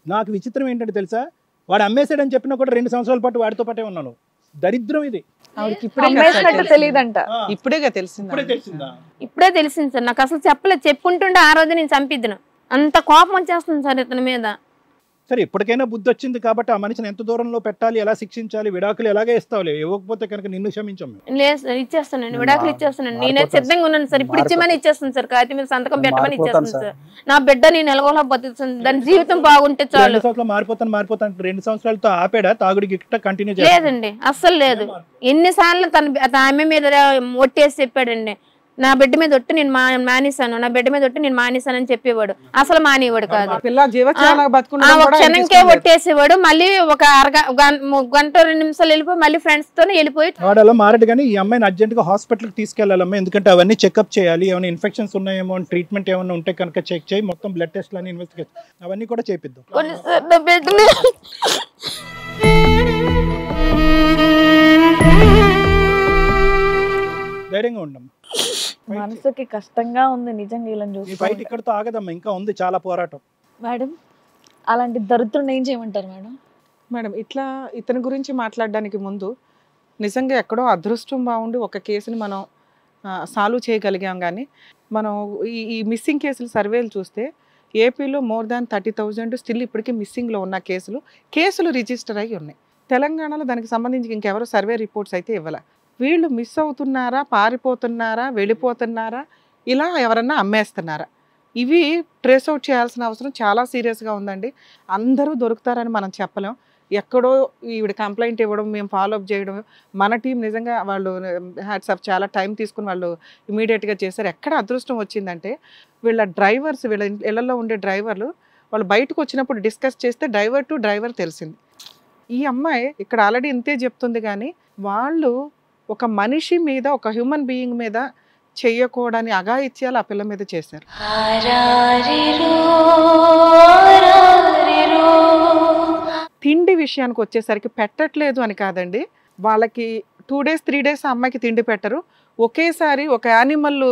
నాకు విచిత్రం ఏంటంటే తెలుసా, వాడు అమ్మేసాడని చెప్పినా కూడా 2 సంవత్సరాల పాటు వాడితో పాటే ఉన్నాను. దరిద్రం ఇది. తెలియదంట, ఇప్పుడే తెలిసిందా? ఇప్పుడే తెలిసింది సార్. నాకు అసలు చెప్పలేదు, చెప్పుంటుంటే ఆ రోజు నేను చంపిద్దును. అంత కోపం వచ్చేస్తుంది సార్ ఇతని మీద. సరే, ఇప్పటికైనా బుద్ధి వచ్చింది కాబట్టి ఆ మనిషిని ఎంత దూరంలో పెట్టాలి, ఎలా శిక్షించాలి, విడాకులు ఎలాగే ఇస్తావులే, ఇవ్వకపోతే కనుక నిన్ను క్షమించాం. లేదు సార్, ఇచ్చేస్తానండి, విడాకులు ఇచ్చేస్తానండి. నేనే సిద్ధంగా ఉన్నాను సార్. ఇప్పుడు ఇచ్చేమని ఇచ్చేస్తాను సార్, కాగితం మీద సంతకం పెట్టమని ఇచ్చేస్తాను సార్. నా బిడ్డ నేను ఎలాగోలా బతుకుతుంది, దాని జీవితం బాగుంటే చాలు. 2 సంవత్సరాలు మారిపోతాను 2 సంవత్సరాలతో ఆపేడా తాగుడికి కంటిన్యూ చేయాలి? లేదండి, అస్సలు లేదు. ఎన్నిసార్లు ఆమె మీద ఒట్టేసి చెప్పాడండి, నా బిడ్డ మీద ఒట్టు నేను మానేశాను, నా బిడ్డ మీద ఒట్టు నేను మానేశాను అని చెప్పేవాడు. అసలు మానేవాడు కాదు, క్షణంకే ఒట్టేసేవాడు. మళ్ళీ ఒక గంట 2 నిమిషాలు వెళ్ళిపోయి మళ్ళీ ఫ్రెండ్స్ తోనే వెళ్ళిపోయి వాడలో మారడు. కానీ ఈ అమ్మాయిని అర్జెంట్ గా హాస్పిటల్ కి తీసుకెళ్లాలమ్మా, ఎందుకంటే అవన్నీ చెకప్ చేయాలి. ఏమైనా ఇన్ఫెక్షన్స్ ఉన్నాయేమో, ట్రీట్మెంట్ ఏమైనా ఉంటే కనుక చెక్ చేయి, మొత్తం బ్లడ్ టెస్ట్ అని ఇన్వెస్టిగేషన్ అవన్నీ కూడా చేపిద్దాం. ధైర్యంగా ఉండమ్మా, మనసుకి కష్టంగా ఉంది నిజంగా ఇలా చూసి. ఫైట్ ఇక్కడతో ఆగదమ్మా, ఇంకా ఉంది చాలా పోరాటం. మేడం, అలాంటి దరిద్రుని ఏం చేయమంటారు మేడం? మేడం, ఇట్లా ఇతని గురించి మాట్లాడడానికి ముందు నిజంగా ఎక్కడో అదృష్టం బాగుండి ఒక కేసుని మనం సాల్వ్ చేయగలిగాం. కానీ మనం ఈ మిస్సింగ్ కేసులు సర్వేలు చూస్తే ఏపీలో మోర్ దాన్ 30,000 స్టిల్ ఇప్పటికీ మిస్సింగ్లో ఉన్న కేసులు రిజిస్టర్ అయ్యి ఉన్నాయి. తెలంగాణలో దానికి సంబంధించి ఇంకెవరో సర్వే రిపోర్ట్స్ అయితే ఇవ్వాలి. వీళ్ళు మిస్ అవుతున్నారా, పారిపోతున్నారా, వెళ్ళిపోతున్నారా, ఇలా ఎవరన్నా అమ్మేస్తున్నారా, ఇవి ట్రేస్ అవుట్ చేయాల్సిన అవసరం చాలా సీరియస్గా ఉందండి. అందరూ దొరుకుతారని మనం చెప్పలేం. ఎక్కడో ఈవిడ కంప్లైంట్ ఇవ్వడం, మేము ఫాలోఅప్ చేయడం, మన టీం నిజంగా వాళ్ళు హ్యాట్సాప్ చాలా టైం తీసుకుని వాళ్ళు ఇమీడియట్గా చేశారు. ఎక్కడ అదృష్టం వచ్చిందంటే వీళ్ళ డ్రైవర్స్, వీళ్ళ ఇళ్లలో ఉండే డ్రైవర్లు వాళ్ళు బయటకు వచ్చినప్పుడు డిస్కస్ చేస్తే డ్రైవర్ టు డ్రైవర్ తెలిసింది. ఈ అమ్మాయి ఇక్కడ ఆల్రెడీ ఇంతే చెప్తుంది, కానీ వాళ్ళు ఒక మనిషి మీద, ఒక హ్యూమన్ బీయింగ్ మీద చెయ్యకూడని అఘాయిత్యాలు ఆ పిల్ల మీద చేశారు. తిండి విషయానికి వచ్చేసరికి పెట్టట్లేదు అని కాదండి, వాళ్ళకి 2 days 3 days ఆ అమ్మాయికి తిండి పెట్టరు. ఒకేసారి ఒక యానిమల్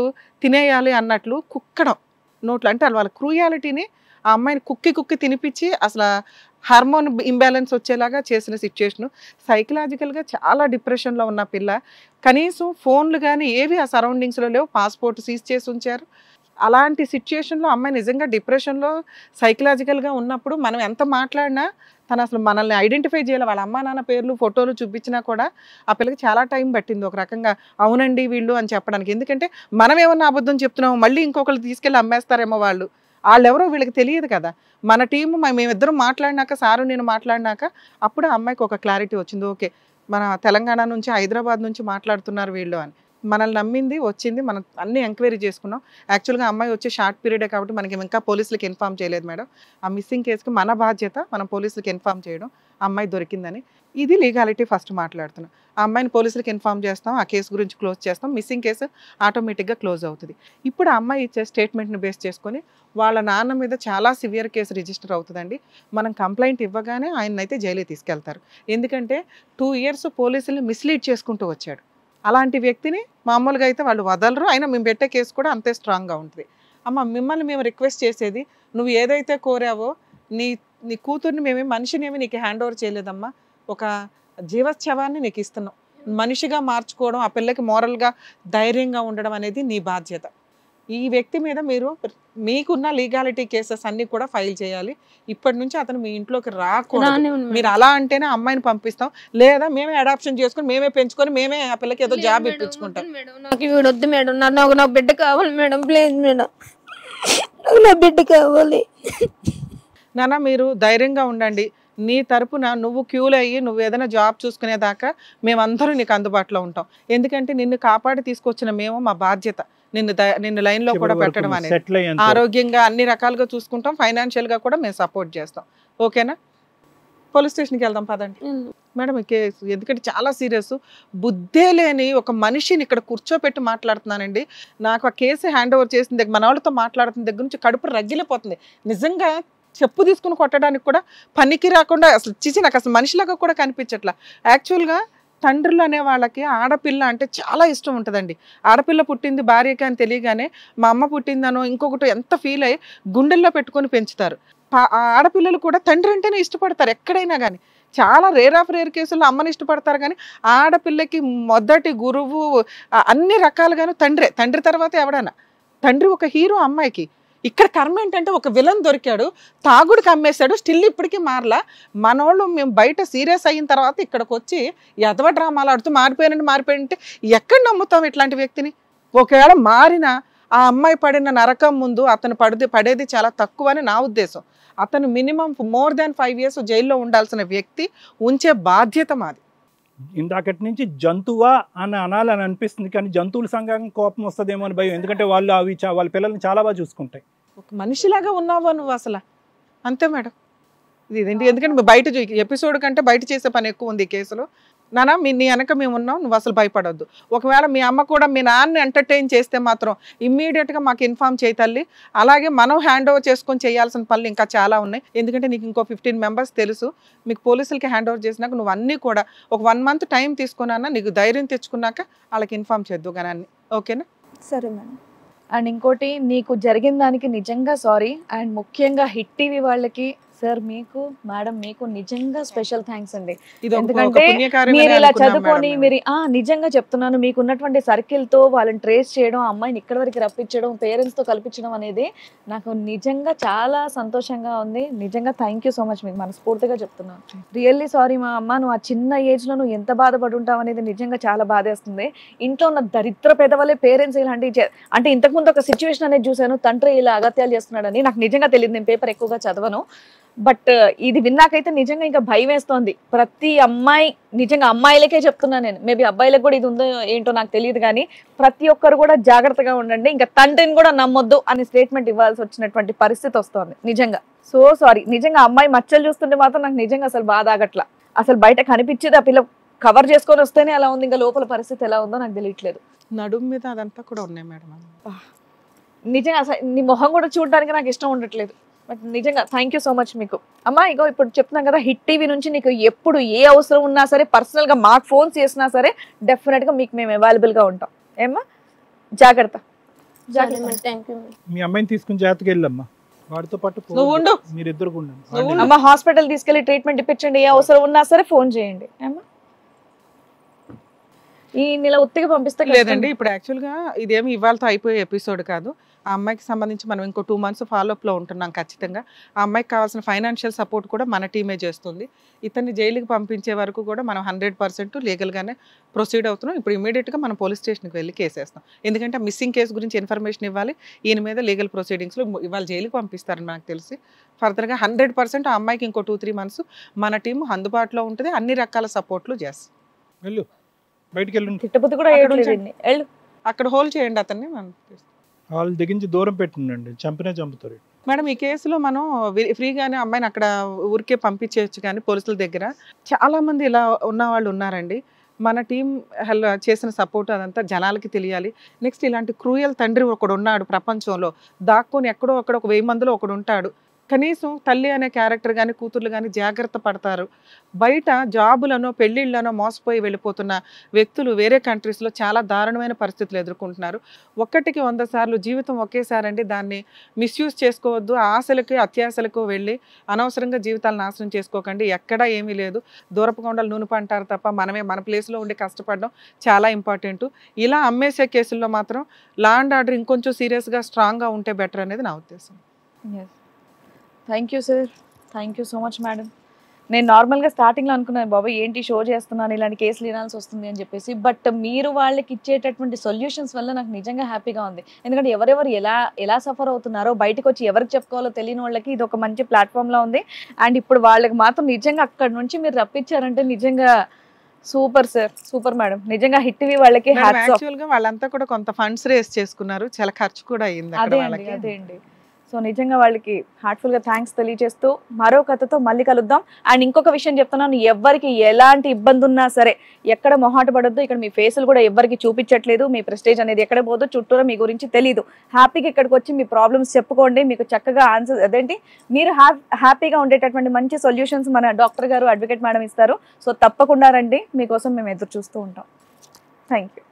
తినేయాలి అన్నట్లు కుక్కడం నోట్లో. అంటే వాళ్ళ క్రూయాలిటీని ఆ అమ్మాయిని కుక్కి తినిపించి అసలు హార్మోన్ ఇంబ్యాలెన్స్ వచ్చేలాగా చేసిన సిచ్యుయేషను. సైకలాజికల్గా చాలా డిప్రెషన్లో ఉన్న పిల్ల. కనీసం ఫోన్లు కానీ ఏవి ఆ సరౌండింగ్స్లో లేవు, పాస్పోర్ట్ సీజ్ చేసి ఉంచారు. అలాంటి సిచ్యుయేషన్లో అమ్మాయి నిజంగా డిప్రెషన్లో సైకలాజికల్గా ఉన్నప్పుడు మనం ఎంత మాట్లాడినా తను అసలు మనల్ని ఐడెంటిఫై చేయాలి. వాళ్ళ అమ్మా నాన్న పేర్లు, ఫోటోలు చూపించినా కూడా ఆ పిల్లకి చాలా టైం పట్టింది ఒక రకంగా అవునండి వీళ్ళు అని చెప్పడానికి. ఎందుకంటే మనం ఏమన్నా అబద్ధం చెప్తున్నాము, మళ్ళీ ఇంకొకరు తీసుకెళ్ళి అమ్మేస్తారేమో వాళ్ళెవరో వీళ్ళకి తెలియదు కదా. మన టీము మేమిద్దరం మాట్లాడినాక, సారు నేను మాట్లాడినాక అప్పుడు ఆ అమ్మాయికి ఒక క్లారిటీ వచ్చింది. ఓకే, మన తెలంగాణ నుంచి, హైదరాబాద్ నుంచి మాట్లాడుతున్నారు వీళ్ళు అని. మనల్ని నమ్మింది, వచ్చింది, మనం అన్ని ఎంక్వైరీ చేసుకున్నాం. యాక్చువల్గా అమ్మాయి వచ్చే షార్ట్ పీరియడే కాబట్టి మనకి ఇంకా పోలీసులకు ఇన్ఫామ్ చేయలేదు మేడం. ఆ మిస్సింగ్ కేసుకి మన బాధ్యత మనం పోలీసులకు ఇన్ఫామ్ చేయడం, ఆ అమ్మాయి దొరికిందని. ఇది లీగాలిటీ ఫస్ట్ మాట్లాడుతున్నాం. ఆ అమ్మాయిని పోలీసులకు ఇన్ఫామ్ చేస్తాం, ఆ కేసు గురించి క్లోజ్ చేస్తాం, మిస్సింగ్ కేసు ఆటోమేటిక్గా క్లోజ్ అవుతుంది. ఇప్పుడు ఆ అమ్మాయి ఇచ్చే స్టేట్మెంట్ని బేస్ చేసుకొని వాళ్ళ నాన్న మీద చాలా సివియర్ కేసు రిజిస్టర్ అవుతుందండి. మనం కంప్లైంట్ ఇవ్వగానే ఆయనైతే జైలుకి తీసుకెళ్తారు. ఎందుకంటే 2 years పోలీసుల్ని మిస్లీడ్ చేసుకుంటూ వచ్చాడు. అలాంటి వ్యక్తిని మామూలుగా అయితే వాళ్ళు వదలరు. అయినా మేము పెట్టే కేసు కూడా అంతే స్ట్రాంగ్గా ఉంటుంది. అమ్మ, మిమ్మల్ని మేము రిక్వెస్ట్ చేసేది, నువ్వు ఏదైతే కోరావో నీ కూతుర్ని మనిషినేమి నీకు హ్యాండ్ ఓవర్ చేయలేదమ్మా, ఒక జీవోత్సవాన్ని నీకు ఇస్తున్నాం. మనిషిగా మార్చుకోవడం, ఆ పిల్లకి మోరల్గా ధైర్యంగా ఉండడం అనేది నీ బాధ్యత. ఈ వ్యక్తి మీద మీకున్న లీగాలిటీ కేసెస్ అన్ని కూడా ఫైల్ చేయాలి. ఇప్పటి నుంచి అతను మీ ఇంట్లోకి రాకూడదు. మీరు అలా అంటేనే అమ్మాయిని పంపిస్తాం, లేదా మేమే అడాప్షన్ చేసుకుని మేమే పెంచుకొని మేమే ఆ పిల్లకి ఏదో జాబ్ ఇప్పించుకుంటాం. నాకు వద్దు మేడం, నాకు నా బిడ్డ కావాలి మేడం, ప్లీజ్ మేడం, నా బిడ్డ కావాలి. నాన్న మీరు ధైర్యంగా ఉండండి. నీ తరపున నువ్వు క్యూలో అయ్యి నువ్వు ఏదైనా జాబ్ చూసుకునేదాకా మేమందరం నీకు అందుబాటులో ఉంటాం. ఎందుకంటే నిన్ను కాపాడి తీసుకొచ్చిన మేము, మా బాధ్యత నిన్ను లైన్లో కూడా పెట్టడం అనేది. సెటిల్ అయ్యేంత ఆరోగ్యంగా అన్ని రకాలుగా చూసుకుంటాం, ఫైనాన్షియల్గా కూడా మేము సపోర్ట్ చేస్తాం. ఓకేనా? పోలీస్ స్టేషన్కి వెళ్దాం పదండి మేడం. ఈ కేసు ఎందుకంటే చాలా సీరియస్. బుద్ధే లేని ఒక మనిషిని ఇక్కడ కూర్చోపెట్టి మాట్లాడుతున్నానండి. నాకు ఆ కేసు హ్యాండ్ ఓవర్ చేసిన దగ్గర మన వాళ్ళతో మాట్లాడుతున్న దగ్గర నుంచి కడుపు రగిలిపోతుంది. నిజంగా చెప్పు తీసుకుని కొట్టడానికి కూడా పనికి రాకుండా అసలు చిచి నాకు అసలు మనిషిలాగా కూడా కనిపించట్లా. యాక్చువల్గా తండ్రులు అనే వాళ్ళకి ఆడపిల్ల అంటే చాలా ఇష్టం ఉంటుందండి. ఆడపిల్ల పుట్టింది భార్యకి అని తెలియగానే మా అమ్మ పుట్టిందనో ఇంకొకటి ఎంత ఫీల్ అయ్యి గుండెల్లో పెట్టుకొని పెంచుతారు. ఆడపిల్లలు కూడా తండ్రి అంటేనే ఇష్టపడతారు ఎక్కడైనా కానీ. చాలా రేర్ ఆఫ్ రేర్ కేసుల్లో అమ్మని ఇష్టపడతారు, కానీ ఆడపిల్లకి మొదటి గురువు అన్ని రకాలుగాను తండ్రే. తండ్రి తర్వాత ఎవడైనా తండ్రి ఒక హీరో అమ్మాయికి. ఇక్కడ కర్మ ఏంటంటే ఒక విలన్ దొరికాడు, తాగుడికి అమ్మేశాడు, స్టిల్ ఇప్పటికీ మారలా. మనోళ్ళు మేము బయట సీరియస్ అయిన తర్వాత ఇక్కడికి వచ్చి ఎదవ డ్రామాలు ఆడుతూ మారిపోయానంటే ఎక్కడ నమ్ముతాం ఇట్లాంటి వ్యక్తిని? ఒకవేళ మారినా ఆ అమ్మాయి పడిన నరకం ముందు అతను పడేది చాలా తక్కువ అని నా ఉద్దేశం. అతను మినిమం మోర్ దాన్ 5 years జైల్లో ఉండాల్సిన వ్యక్తి, ఉంచే బాధ్యత మాది. ఇందాకటి నుంచి జంతువా అని అనాలని అనిపిస్తుంది, కానీ జంతువుల సంఘం కోపం వస్తుందేమో అని భయం. ఎందుకంటే వాళ్ళు వాళ్ళ పిల్లల్ని చాలా బాగా చూసుకుంటాయి. ఒక మనిషిలాగా ఉన్నావా నువ్వు అసలు? అంతే మేడం. ఇదేంటి, ఎందుకంటే బయట ఎపిసోడ్ కంటే బయట చేసే పని ఎక్కువ ఉంది ఈ కేసులో. నాన్న నీ వెనక మేము ఉన్నాం, నువ్వు అసలు భయపడొద్దు. ఒకవేళ మీ అమ్మ కూడా మీ నాన్నని ఎంటర్టైన్ చేస్తే మాత్రం ఇమ్మీడియట్గా మాకు ఇన్ఫార్మ్ చేయి తల్లి. అలాగే మనం హ్యాండ్ ఓవర్ చేసుకొని చేయాల్సిన పనులు ఇంకా చాలా ఉన్నాయి. ఎందుకంటే నీకు ఇంకో 15 members తెలుసు. మీకు పోలీసులకి హ్యాండ్ ఓవర్ చేసినాక నువ్వు అన్నీ కూడా ఒక 1 month టైం తీసుకున్నా నీకు ధైర్యం తెచ్చుకున్నాక వాళ్ళకి ఇన్ఫార్మ్ చేద్దు కానీ అన్ని. ఓకేనా? సరే మేడం. అండ్ ఇంకోటి, నీకు జరిగిన దానికి నిజంగా సారీ. అండ్ ముఖ్యంగా హిట్ టీవీ వాళ్ళకి సార్, మీకు మేడం, మీకు నిజంగా స్పెషల్ థ్యాంక్స్ అండి. ఎందుకంటే మీరు ఇలా చదువుకొని మీరు నిజంగా చెప్తున్నాను, మీకు ఉన్నటువంటి సర్కిల్ తో వాళ్ళని ట్రేస్ చేయడం, అమ్మాయిని ఇక్కడి వరకు రప్పించడం, పేరెంట్స్ తో కల్పించడం అనేది నాకు నిజంగా చాలా సంతోషంగా ఉంది. నిజంగా థ్యాంక్ యూ సో మచ్. మీకు మనస్ఫూర్తిగా చెప్తున్నాను. రియల్లీ సారీ మా అమ్మ, నువ్వు ఆ చిన్న ఏజ్ లో నువ్వు ఎంత బాధపడి ఉంటావు అనేది నిజంగా చాలా బాధేస్తుంది. ఇంట్లో ఉన్న దరిద్ర పెదవలే పేరెంట్స్ ఇలాంటివి అంటే ఇంతకుముందు ఒక సిచ్యువేషన్ అనేది చూశాను, తండ్రి ఇలా అగత్యాలు చేస్తున్నాడని. నాకు నిజంగా తెలియదు, నేను పేపర్ ఎక్కువగా చదవను. బట్ ఇది విన్నాకైతే నిజంగా ఇంకా భయం వేస్తోంది. ప్రతి అమ్మాయి, నిజంగా అమ్మాయిలకే చెప్తున్నాను నేను, మేబీ అబ్బాయిలకు కూడా ఇది ఉందో ఏంటో నాకు తెలియదు, కానీ ప్రతి ఒక్కరు కూడా జాగ్రత్తగా ఉండండి. ఇంకా తండ్రిని కూడా నమ్మొద్దు అని స్టేట్మెంట్ ఇవ్వాల్సి వచ్చినటువంటి పరిస్థితి వస్తుంది నిజంగా. So sorry. నిజంగా అమ్మాయి మచ్చలు చూస్తుంటే మాత్రం నాకు నిజంగా అసలు బాధ ఆగట్లా. అసలు బయట కనిపించేది ఆ పిల్ల కవర్ చేసుకొని వస్తేనే అలా ఉంది, ఇంకా లోపల పరిస్థితి ఎలా ఉందో నాకు తెలియట్లేదు. నడుము మీద అదంతా కూడా ఉన్నాయి మేడం. నిజంగా అసలు నీ మొహం కూడా చూడడానికి నాకు ఇష్టం ఉండట్లేదు. బట్ నిజంగా థ్యాంక్ యూ సో మచ్ మీకు. అమ్మా ఇగో ఇప్పుడు చెప్తున్నాం కదా, హిట్ టీవీ నుంచి నీకు ఎప్పుడు ఏ అవసరం ఉన్నా సరే, పర్సనల్గా మాకు ఫోన్ చేసినా సరే డెఫినెట్గా మీకు మేము అవైలబుల్గా ఉంటాం. ఏమ్మా? జాగ్రత్త. మీ అమ్మాయిని తీసుకుని జాగ్రత్తగా వెళ్ళమ్మా, వాడితో పాటు మీరిద్దరు అమ్మ హాస్పిటల్ తీసుకెళ్లి ట్రీట్మెంట్ ఇప్పించండి. ఏ అవసరం ఉన్నా సరే ఫోన్ చేయండి. ఏమ్మా? ఈ నెల ఉత్తిగా పంపిస్తే లేదండి. ఇప్పుడు యాక్చువల్గా ఇదేమి ఇవాళతో అయిపోయే ఎపిసోడ్ కాదు. ఆ అమ్మాయికి సంబంధించి మనం ఇంకో 2 months ఫాలోఅప్లో ఉంటున్నాం ఖచ్చితంగా. ఆ అమ్మాయికి కావాల్సిన ఫైనాన్షియల్ సపోర్ట్ కూడా మన టీమే చేస్తుంది. ఇతన్ని జైలుకి పంపించే వరకు కూడా మనం 100% లీగల్గానే ప్రొసీడ్ అవుతున్నాం. ఇప్పుడు ఇమీడియట్గా మనం పోలీస్ స్టేషన్కి వెళ్ళి కేసు వేస్తాం. ఎందుకంటే మిస్సింగ్ కేసు గురించి ఇన్ఫర్మేషన్ ఇవ్వాలి. ఈయన మీద లీగల్ ప్రొసీడింగ్స్లో ఇవాళ జైలుకి పంపిస్తారని నాకు తెలిసి. ఫర్దర్గా 100% ఆ అమ్మాయికి ఇంకో 2-3 months మన టీం అందుబాటులో ఉంటుంది. అన్ని రకాల సపోర్ట్లు చేస్తాం. వెళ్ళు, బయటికి వెళ్ళండి. తిట్టబుద్ధి కూడా అక్కడ హోల్డ్ చేయండి అతన్ని. మనం వాళ్ళు దిగించి దూరం పెట్టిండండి, చంపుతారు మేడం. ఈ కేసులో మనం ఫ్రీగానే అమ్మాయిని అక్కడ ఊరికే పంపించేయచ్చు, కానీ పోలీసుల దగ్గర చాలా మంది ఇలా ఉన్న వాళ్ళు ఉన్నారండి. మన టీం చేసిన సపోర్ట్ అదంతా జనాలకి తెలియాలి. నెక్స్ట్ ఇలాంటి క్రూయల్ తండ్రి ఒకడు ఉన్నాడు ప్రపంచంలో, దాక్కొని ఎక్కడో అక్కడ ఒక 1000 మందిలో ఒకడు ఉంటాడు. కనీసం తల్లి అనే క్యారెక్టర్ కానీ కూతుర్లు కానీ జాగ్రత్త పడతారు. బయట జాబులను పెళ్ళిళ్ళనో మోసపోయి వెళ్ళిపోతున్న వ్యక్తులు వేరే కంట్రీస్లో చాలా దారుణమైన పరిస్థితులు ఎదుర్కొంటున్నారు. 1కి 100 సార్లు జీవితం ఒకేసారండి. దాన్ని మిస్యూజ్ చేసుకోవద్దు. ఆశలకి అత్యాశలకు వెళ్ళి అనవసరంగా జీవితాలు నాశనం చేసుకోకండి. ఎక్కడా ఏమీ లేదు. దూరపు కొండలు నూనె అంటారు తప్ప మనమే మన ప్లేస్లో ఉండి కష్టపడడం చాలా ఇంపార్టెంట్. ఇలా అమ్మేసే కేసుల్లో మాత్రం లా అండ్ ఆర్డర్ ఇంకొంచెం సీరియస్గా స్ట్రాంగ్గా ఉంటే బెటర్ అనేది నా ఉద్దేశం. Thank you sir. Thank you so much madam. నేను నార్మల్గా స్టార్టింగ్లో అనుకున్నాను బాబా ఏంటి షో చేస్తున్నాను ఇలాంటి కేసులు వినాల్సి వస్తుంది అని చెప్పేసి, బట్ మీరు వాళ్ళకి ఇచ్చేటటువంటి సొల్యూషన్స్ వల్ల నాకు నిజంగా హ్యాపీగా ఉంది. ఎందుకంటే ఎవరెవరు ఎలా సఫర్ అవుతున్నారో బయటకు వచ్చి ఎవరికి చెప్పుకోవాలో తెలియని వాళ్ళకి ఇది ఒక మంచి ప్లాట్ఫామ్లో ఉంది. అండ్ ఇప్పుడు వాళ్ళకి మాత్రం నిజంగా అక్కడ నుంచి మీరు రప్పించారంటే నిజంగా సూపర్ సార్, సూపర్ మేడం. నిజంగా హిట్ టీవీ వాళ్ళకి హ్యాట్స్ ఆఫ్. యాక్చువల్ గా వాళ్ళంతా కూడా కొంత ఫండ్స్ రేస్ చేసుకున్నారు, చాలా ఖర్చు కూడా అయింది అక్కడ అదే అండి, వాళ్ళకి. అదే అండి. సో నిజంగా వాళ్ళకి హార్ట్ఫుల్ గా థ్యాంక్స్ తెలియజేస్తూ మరో కథతో మళ్ళీ కలుద్దాం. అండ్ ఇంకొక విషయం చెప్తున్నాను, ఎవరికి ఎలాంటి ఇబ్బంది ఉన్నా సరే ఎక్కడ మొహాట పడొద్దు. ఇక్కడ మీ ఫేసులు కూడా ఎవరికి చూపించట్లేదు, మీ ప్రెస్టేజ్ అనేది ఎక్కడ పోదు, చుట్టూరా మీ గురించి తెలియదు. హ్యాపీగా ఇక్కడికి వచ్చి మీ ప్రాబ్లమ్స్ చెప్పుకోండి, మీకు చక్కగా ఆన్సర్ అదేంటి మీరు హ్యాపీగా ఉండేటటువంటి మంచి సొల్యూషన్స్ మన డాక్టర్ గారు అడ్వకేట్ మేడం ఇస్తారు. సో తప్పకుండా రండి, మీకోసం మేము ఎదురు చూస్తూ ఉంటాం. Thank you.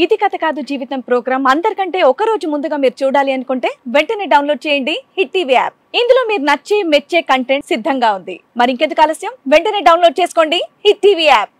ఇది కథ కాదు జీవితం ప్రోగ్రామ్ అందరికంటే ఒక రోజు ముందుగా మీరు చూడాలి అనుకుంటే వెంటనే డౌన్లోడ్ చేయండి హిట్ టీవీ యాప్. ఇందులో మీరు నచ్చే మెచ్చే కంటెంట్ సిద్ధంగా ఉంది. మరి ఇంకెందుకు ఆలస్యం, వెంటనే డౌన్లోడ్ చేసుకోండి హిట్ టీవీ యాప్.